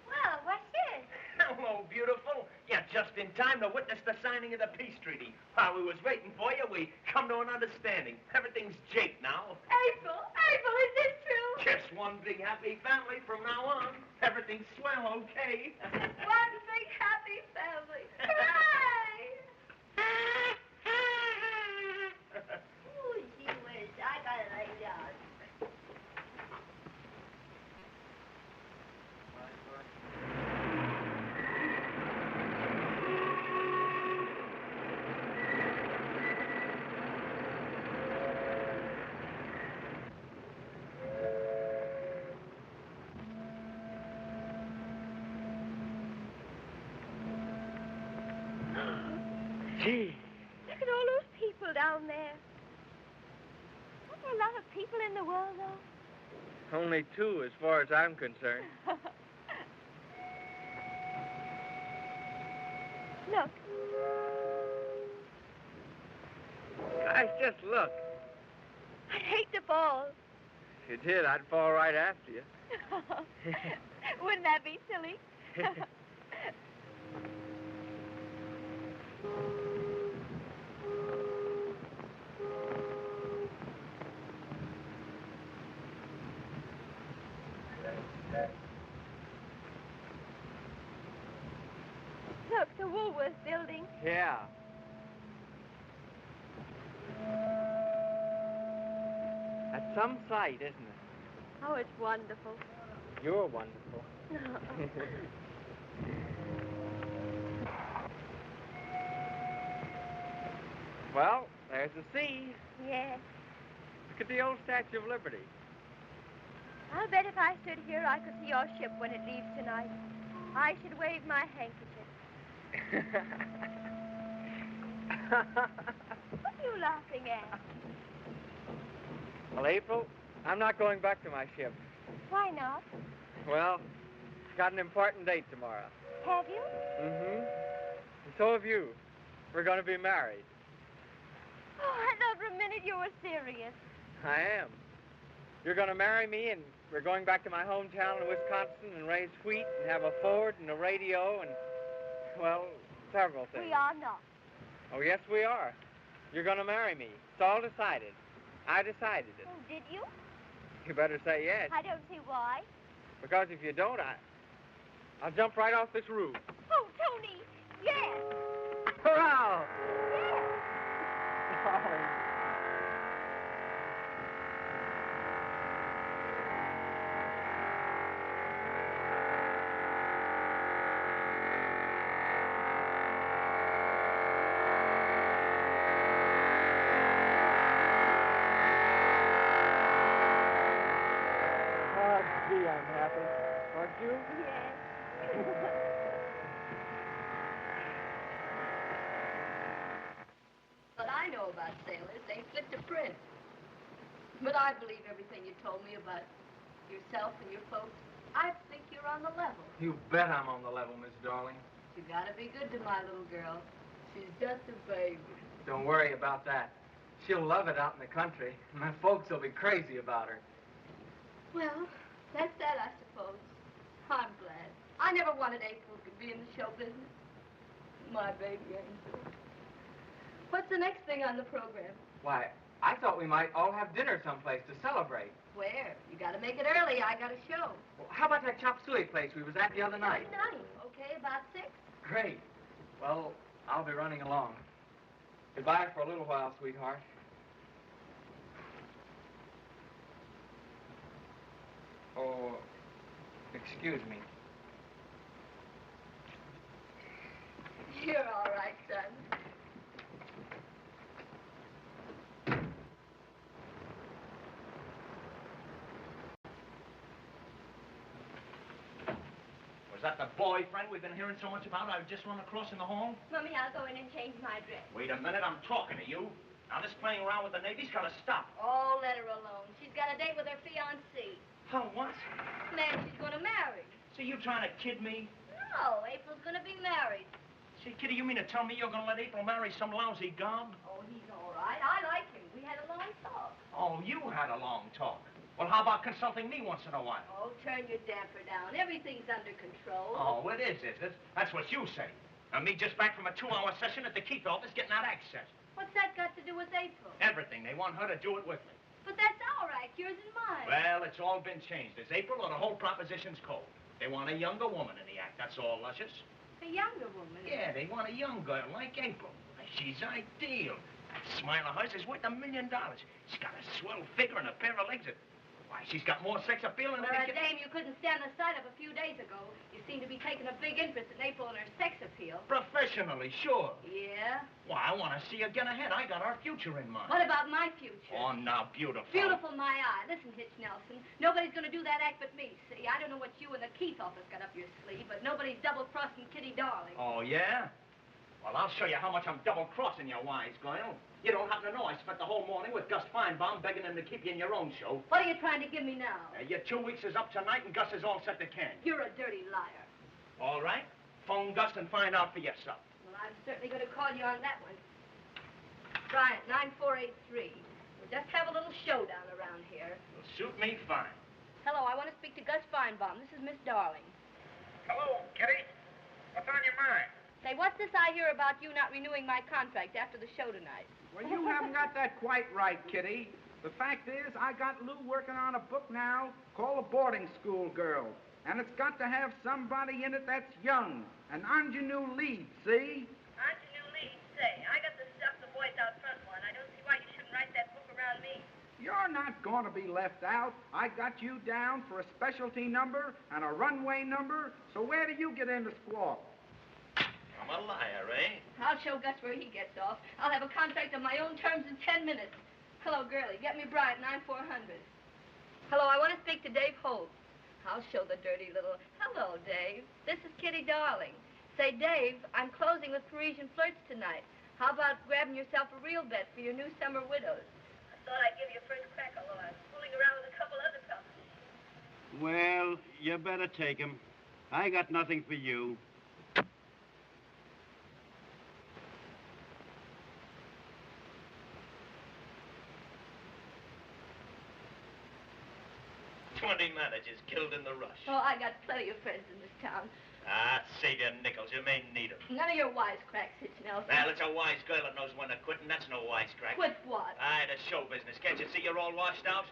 Well, what's this? Hello, beautiful. Yeah, just in time to witness the signing of the peace treaty. While we was waiting for you, we come to an understanding. Everything's Jake now. April, is this true? Just one big happy family from now on. Everything's swell, okay? One big happy family. Hooray! Ooh, gee whiz, I gotta lay down. Gee. Look at all those people down there. Aren't there a lot of people in the world, though? Only 2 as far as I'm concerned. Look. Guys, just look. I'd hate to fall. If you did, I'd fall right after you. Wouldn't that be silly? Look, the Woolworth building. Yeah. That's some sight, isn't it? Oh, it's wonderful. You're wonderful. Well, there's the sea. Yes. Look at the old Statue of Liberty. I'll bet if I stood here, I could see your ship when it leaves tonight. I should wave my handkerchief. What are you laughing at? Well, April, I'm not going back to my ship. Why not? Well, I've got an important date tomorrow. Have you? Mm-hmm. And so have you. We're going to be married. Oh, I thought for a minute you were serious. I am. You're going to marry me, and we're going back to my hometown in Wisconsin and raise wheat and have a Ford and a radio and, well, several things. We are not. Oh, yes, we are. You're going to marry me. It's all decided. I decided it. Oh, did you? You better say yes. I don't see why. Because if you don't, I'll jump right off this roof. Oh, Tony, yes. Hurrah! Yes. Darling. Gee, I'm happy. Aren't you? Yes. What I know about sailors, they flip to print. But I believe everything you told me about yourself and your folks. I think you're on the level. You bet I'm on the level, Miss Darling. You gotta be good to my little girl. She's just a baby. Don't worry about that. She'll love it out in the country. My folks will be crazy about her. Well, that's that, I suppose. I'm glad. I never wanted April to be in the show business. My baby angel. What's the next thing on the program? Why, I thought we might all have dinner someplace to celebrate. Where? You gotta make it early. I got a show. Well, how about that chop suey place we was at the other night? Nice. Okay, about 6. Great. Well, I'll be running along. Goodbye for a little while, sweetheart. Oh, excuse me. You're all right, son. Was that the boyfriend we've been hearing so much about? I just run across in the hall? Mommy, I'll go in and change my dress. Wait a minute, I'm talking to you. Now, this playing around with the Navy's got to stop. Oh, let her alone. She's got a date with her fiancé. Huh, what? Man she's going to marry. So you trying to kid me? No, April's going to be married. See, Kitty, you mean to tell me you're going to let April marry some lousy gob? Oh, he's all right. I like him. We had a long talk. Oh, you had a long talk. Well, how about consulting me once in a while? Oh, turn your damper down. Everything's under control. Oh, it is it? That's what you say. Now, me just back from a 2-hour session at the Keith office getting that access. What's that got to do with April? Everything. They want her to do it with me. But that's our act, yours and mine. Well, it's all been changed. It's April or the whole proposition's cold. They want a younger woman in the act. That's all, Luscious. A younger woman? Yeah, they want a young girl like April. She's ideal. That smile of hers is worth $1 million. She's got a swell figure and a pair of legs that... Why, she's got more sex appeal than For a any... dame you couldn't stand the sight of a few days ago, you seem to be taking a big interest in April and her sex appeal. Professionally, sure. Yeah? Why, I want to see her get ahead. I got our future in mind. What about my future? Oh, now, beautiful. Beautiful, my eye. Listen, Hitch Nelson, nobody's going to do that act but me, see? I don't know what you and the Keith office got up your sleeve, but nobody's double-crossing Kitty Darling. Oh, yeah? Well, I'll show you how much I'm double-crossing you, wise girl. You don't happen to know I spent the whole morning with Gus Feinbaum begging him to keep you in your own show. What are you trying to give me now? Your 2 weeks is up tonight, and Gus is all set to can. You're a dirty liar. All right. Phone Gus and find out for yourself. Well, I'm certainly going to call you on that one. Bryant, 9483. We'll just have a little showdown around here. It'll suit me fine. Hello, I want to speak to Gus Feinbaum. This is Miss Darling. Hello, Kitty. What's on your mind? Say, what's this I hear about you not renewing my contract after the show tonight? Well, you haven't got that quite right, Kitty. The fact is, I got Lou working on a book now called A Boarding School Girl. And it's got to have somebody in it that's young. An ingenue lead, see? Ingenue lead, say. I got the stuff the boys out front want. I don't see why you shouldn't write that book around me. You're not going to be left out. I got you down for a specialty number and a runway number, so where do you get in the squawk? I'm a liar, eh? I'll show Gus where he gets off. I'll have a contract on my own terms in 10 minutes. Hello, girlie. Get me Bryant, 9400. Hello, I want to speak to Dave Holt. I'll show the dirty little... Hello, Dave. This is Kitty Darling. Say, Dave, I'm closing with Parisian Flirts tonight. How about grabbing yourself a real bet for your new summer widows? I thought I'd give you a first crack, although I'm fooling around with a couple other companies. Well, you better take him. I got nothing for you. Managers killed in the rush. Oh, I got plenty of friends in this town. Ah, save your nickels. You may need them. None of your wisecracks, Hitch Nelson. Well, it's a wise girl that knows when to quit, and that's no wisecrack. Quit what? Aye, the show business. Can't you see you're all washed out?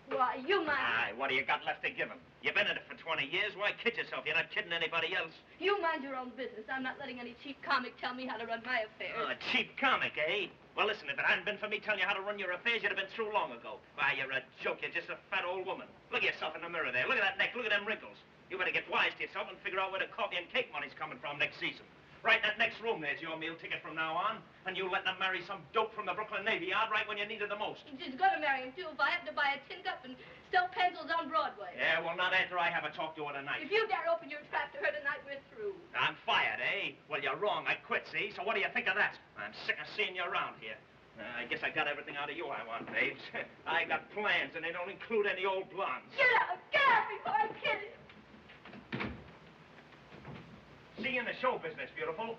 Why, you mind... Aye, what do you got left to give him? You've been in it for 20 years. Why kid yourself? You're not kidding anybody else. You mind your own business. I'm not letting any cheap comic tell me how to run my affairs. Oh, a cheap comic, eh? Well, listen, if it hadn't been for me telling you how to run your affairs, you'd have been through long ago. Why, you're a joke. You're just a fat old woman. Look at yourself in the mirror there. Look at that neck. Look at them wrinkles. You better get wise to yourself and figure out where the coffee and cake money's coming from next season. Right in that next room there's your meal ticket from now on, and you letting them marry some dope from the Brooklyn Navy Yard right when you need it the most. She's gonna marry him, too, if I happen to buy a tin cup and sell pencils on Broadway. Yeah, well, not after I have a talk to her tonight. If you dare open your trap to her tonight, we're through. I'm fired, eh? Well, you're wrong. I quit, see? So what do you think of that? I'm sick of seeing you around here. I guess I got everything out of you I want, babes. I got plans, and they don't include any old blondes. Get out! Get out before I kill you! See you in the show business, beautiful.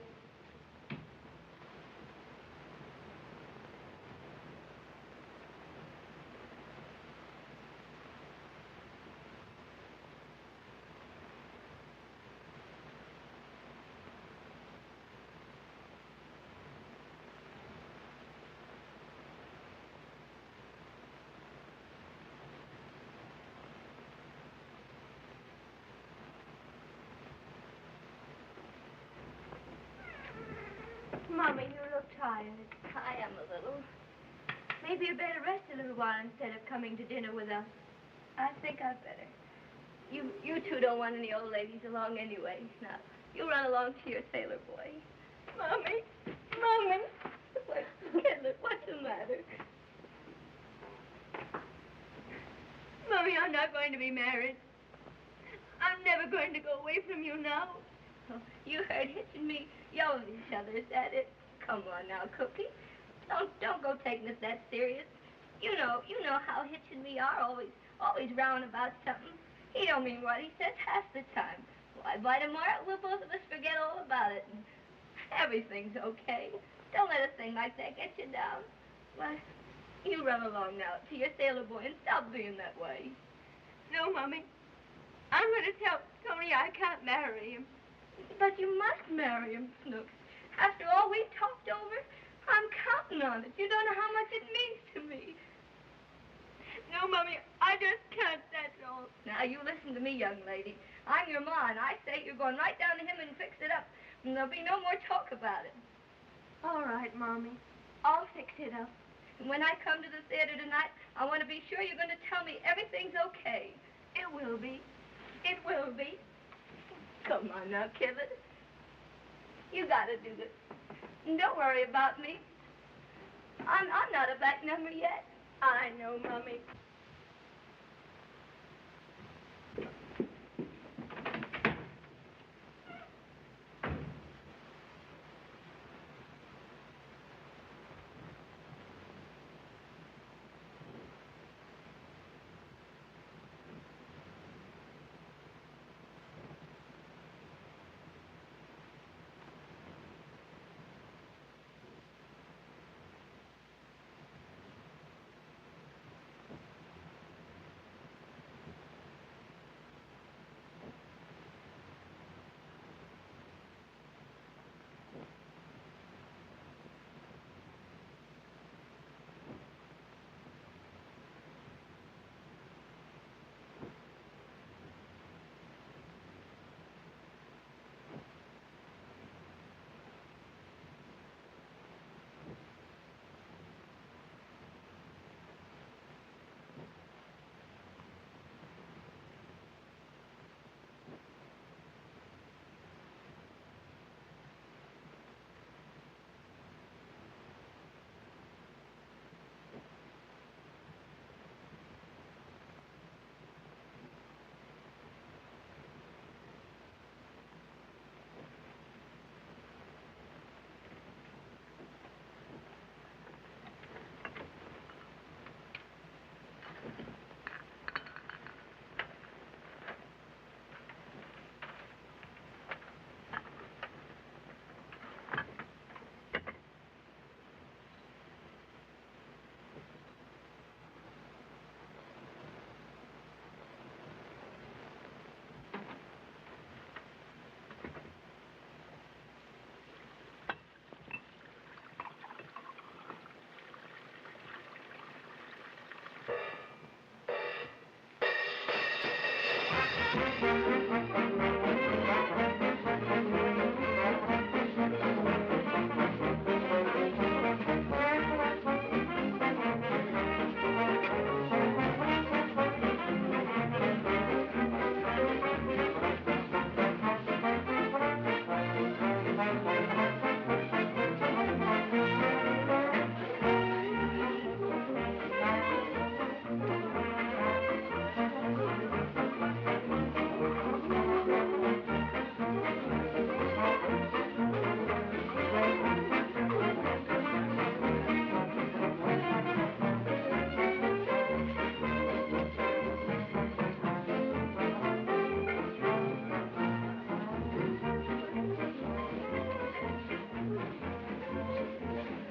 Mommy, you look tired. I am a little. Maybe you better rest a little while instead of coming to dinner with us. I think I'd better. You two don't want any old ladies along anyway. Now, you run along to your sailor boy. Mommy! Mommy! What's the matter? Mommy, I'm not going to be married. I'm never going to go away from you now. Oh, you heard Hitch and me yell at each other. Is that it? Come on now, Cookie. Don't go taking it that serious. You know how Hitch and me are, always round about something. He don't mean what he says half the time. Why, by tomorrow, we'll both of us forget all about it, and everything's okay. Don't let a thing like that get you down. Well, you run along now to your sailor boy and stop being that way. No, Mommy. I'm going to tell Tony I can't marry him. But you must marry him, Snooks. After all we've talked over, I'm counting on it. You don't know how much it means to me. No, Mommy, I just can't, that's all. Now, you listen to me, young lady. I'm your ma, and I say you're going right down to him and fix it up. And there'll be no more talk about it. All right, Mommy. I'll fix it up. And when I come to the theater tonight, I want to be sure you're going to tell me everything's okay. It will be. It will be. Come on now, Kivett. You got to do this. And don't worry about me. I'm not a back number yet. I know, Mommy.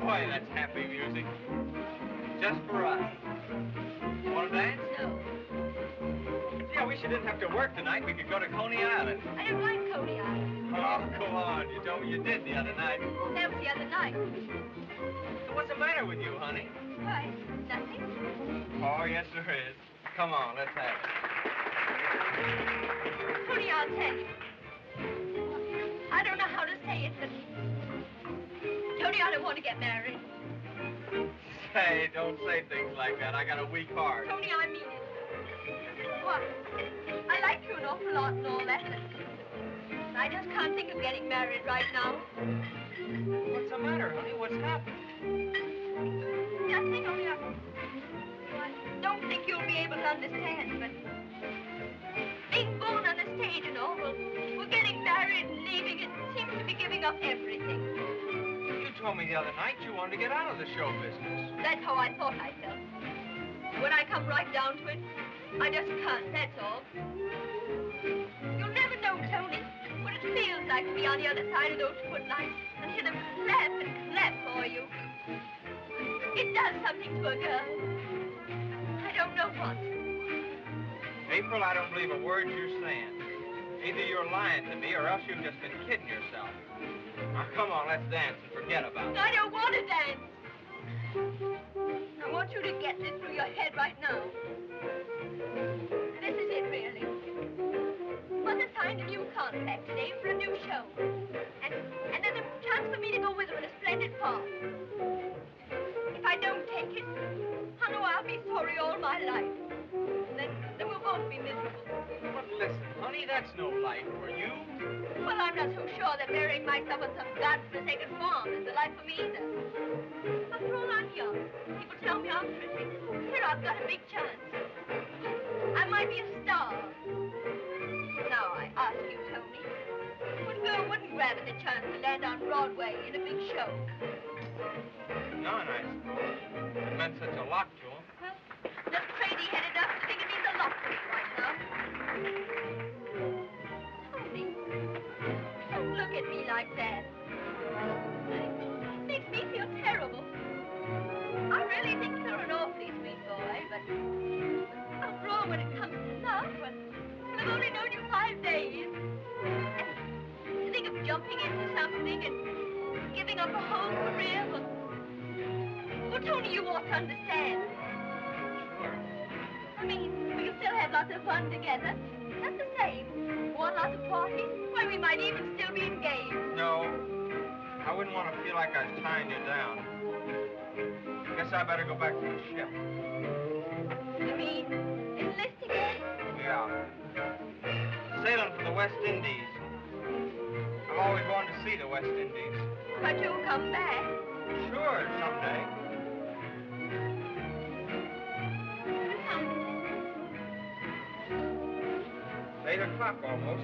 Boy, that's happy music. Just for us. Want to dance? No. Yeah, we didn't have to work tonight. We could go to Coney Island. I don't like Coney Island. Oh, come on. You told me you did the other night. That was the other night. So what's the matter with you, honey? Why, nothing. Oh, yes, there is. Come on, let's have it. Tony, I'll tell you. I don't know how to say it, but Tony, I don't want to get married. Say, don't say things like that. I got a weak heart. Tony, I mean it. What? I like you an awful lot and all that, but I just can't think of getting married right now. What's the matter, honey? What's happened? Nothing, only I don't think you'll be able to understand, but being born on the stage and all, well, we're getting married and leaving it seems to be giving up everything. You told me the other night you wanted to get out of the show business. That's how I thought I felt. When I come right down to it, I just can't, that's all. You'll never know, Tony, what it feels like to be on the other side of those footlights and hear them clap and clap for you. It does something to a girl. I don't know what. April, I don't believe a word you're saying. Either you're lying to me or else you've just been kidding yourself. Now, come on, let's dance and forget about it. I don't want to dance. I want you to get this through your head right now. This is it, really. Mother signed a new contract today for a new show. And there's a chance for me to go with her in a splendid part. If I don't take it, I know I'll be sorry all my life. Then we'll both be miserable. But listen, honey, that's no life for you. Well, I'm not so sure that burying myself in some godforsaken farm is the life for me either. After all, I'm young. People tell me I'm pretty. Here I've got a big chance. I might be a star. Now I ask you, Tony, what girl wouldn't grab at the chance to land on Broadway in a big show? None, I suppose. It meant such a lot to him. Well, just crazy-headed enough to think it means a lot to me right now. Tony, don't look at me like that. It makes me feel terrible. I really think you're an awfully sweet boy, but after all, when it comes to love, well, I've only known you 5 days. And to think of jumping into something and giving up a whole career, well, Tony, you ought to understand. Sure. I mean, we can still have lots of fun together. That's the same. Go on lots of parties. Why, we might even still be engaged. No, I wouldn't want to feel like I was tying you down. Guess I better go back to the ship. You mean enlist again? Yeah. Sailing for the West Indies. I've always wanted to see the West Indies. But you'll come back. Sure, someday. It's 8 o'clock almost.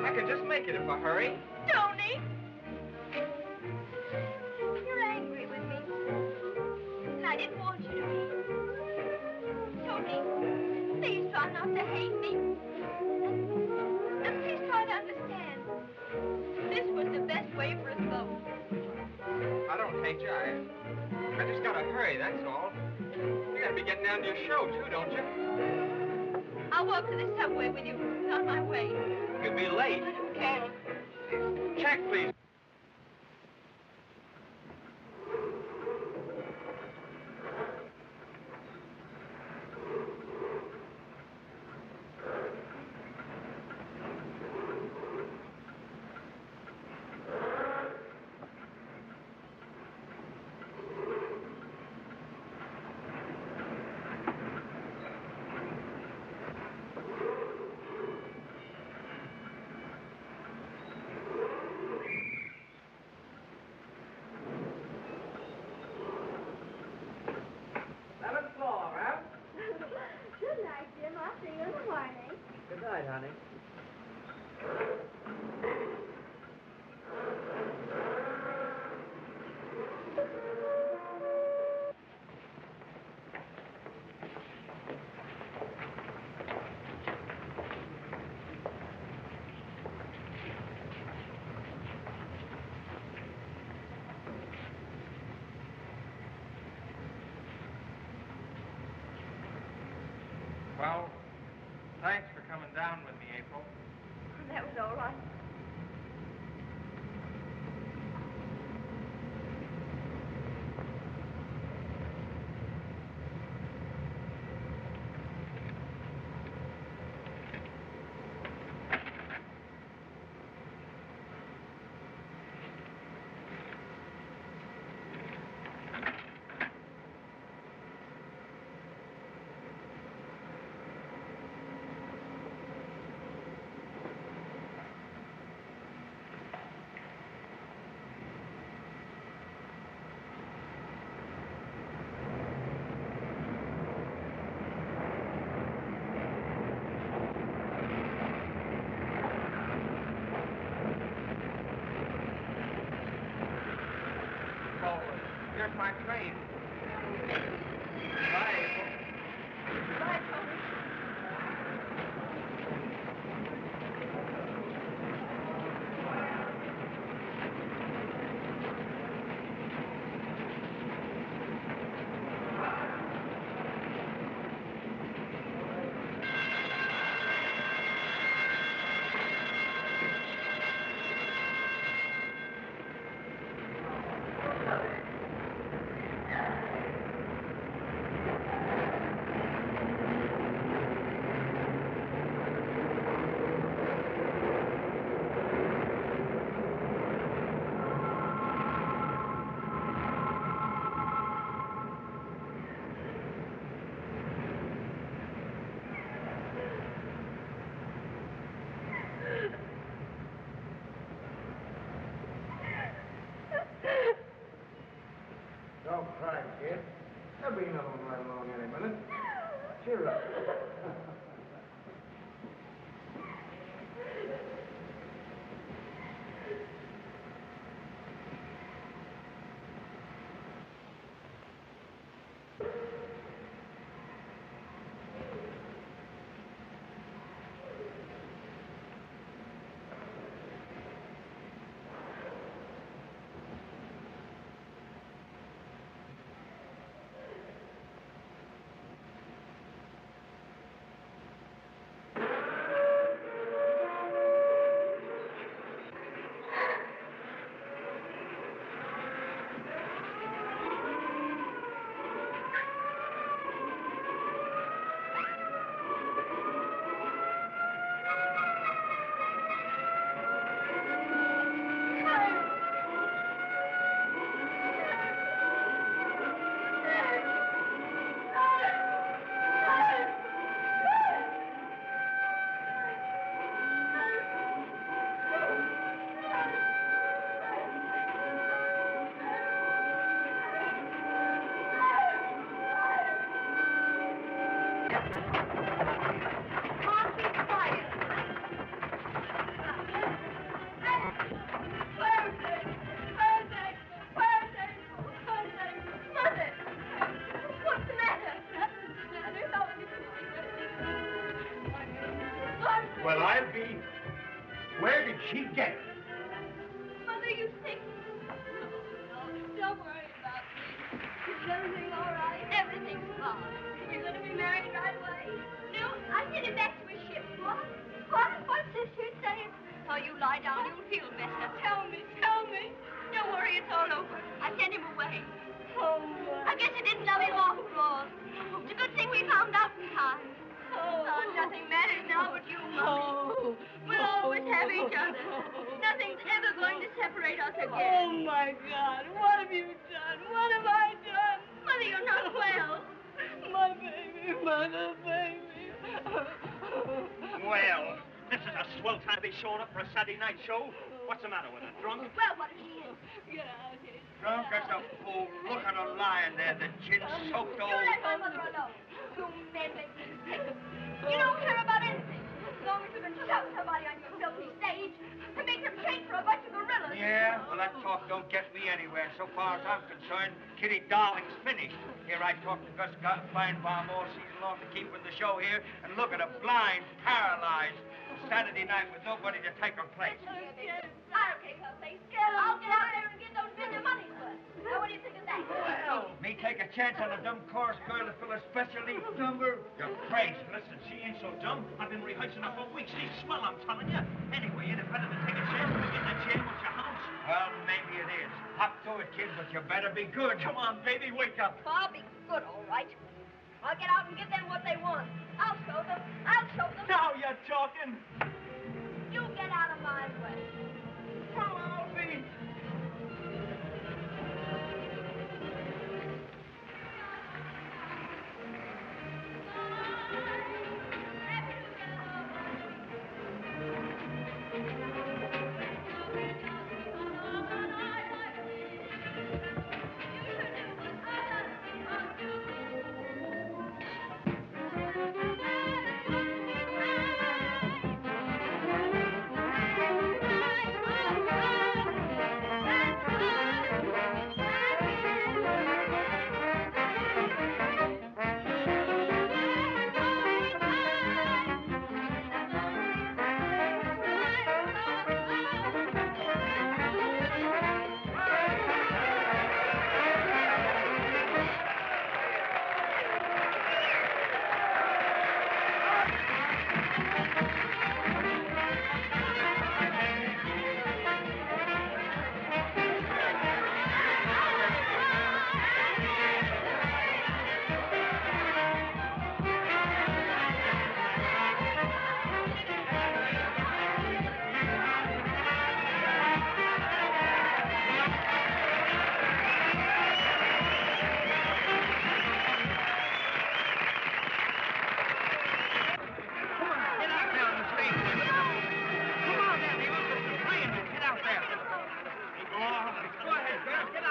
I could just make it if I hurry. Tony! You're angry with me. And I didn't want you to be. Tony, please try not to hate me. And please try to understand. This was the best way for us both. I don't hate you. I just gotta hurry, that's all. You gotta be getting down to your show, too, don't you? I'll walk to the subway with you. It's on my way. You'll be late. I don't care. Check, please. Good night, Jim. I'll see you in the morning. Good night, honey. Well, thanks for coming down with me, April. That was all right. catch my train. Bye, April. Bye, Tony. Don't cry, kid. There'll be another one right along any minute. Cheer up. Well, I'll be... Where did she get it? Mother, you think... No, don't worry about me. Is everything all right? Everything's fine. We're going to be married right away. No, I sent him back to his ship. What? What's this you're saying? Oh, you lie down. You'll feel better. Tell me. Don't worry, it's all over. I sent him away. Oh, I guess he didn't love him after all. It's a good thing we found out in time. Oh, nothing matters now but you, Mommy. We'll always have each other. Nothing's ever going to separate us again. Oh, my God. What have you done? What have I done? Mother, you're not well. My baby, mother, baby. Well, this is a swell time to be showing up for a Saturday night show. What's the matter with her? Drunk? Well, what is she in? Get out of here. Drunk as a fool. Look at her lying there, the gin-soaked You old... let my mother alone. You men make me sick. You don't care about anything. As long as you can shove somebody on your filthy stage to make them shake for a bunch of gorillas. Yeah, well, that talk don't get me anywhere. So far as I'm concerned, Kitty Darling's finished. Here I talked to Gus Feinbaum all season long to keep with the show here, and look at her, blind, paralyzed. Saturday night with nobody to take her place. I'll take her place. I'll get out there and get those men their money's worth. Now, what do you think of that? Well, me take a chance on a dumb chorus girl to fill a special needs number? You're crazy. Listen, she ain't so dumb. I've been rehearsing her for weeks. She's swell, I'm telling you. Anyway, ain't it better to take a chance than get in the jam with your house? Well, maybe it is. Hop to it, kid, but you better be good. Come on, baby, wake up. I'll be good, all right. I'll get out and give them what they want. I'll show them. Now you're talking. You get out of my way. Well, I'll be... Bye.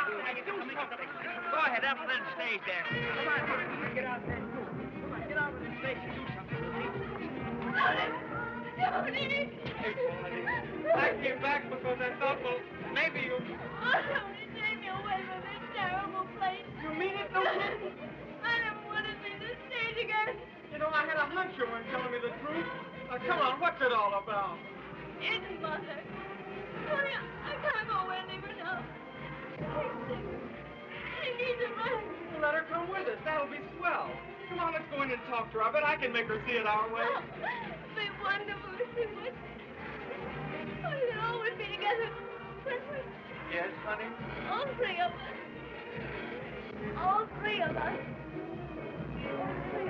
Do something. Go ahead, up on the stage there. Come on, Lucy. Get out there. Come on, get out on the stage and do something, Lucy. Tony! Hey, Bonnie. I came back because I thought, well, maybe you... Oh, Tony, take me away from this terrible place. You mean it, don't you? I never want to see this stage again. You know, I had a hunch you weren't telling me the truth. Now, come on, what's it all about? It's Mother. Tony, I can't go away and leave her now. She needs a rest. Well, let her come with us. That'll be swell. Come on, let's go in and talk to her. I bet I can make her see it our way. Oh, it'd be wonderful to see what... Oh, we can always be together, couldn't we? Yes, honey? All three of us. All three of us. All three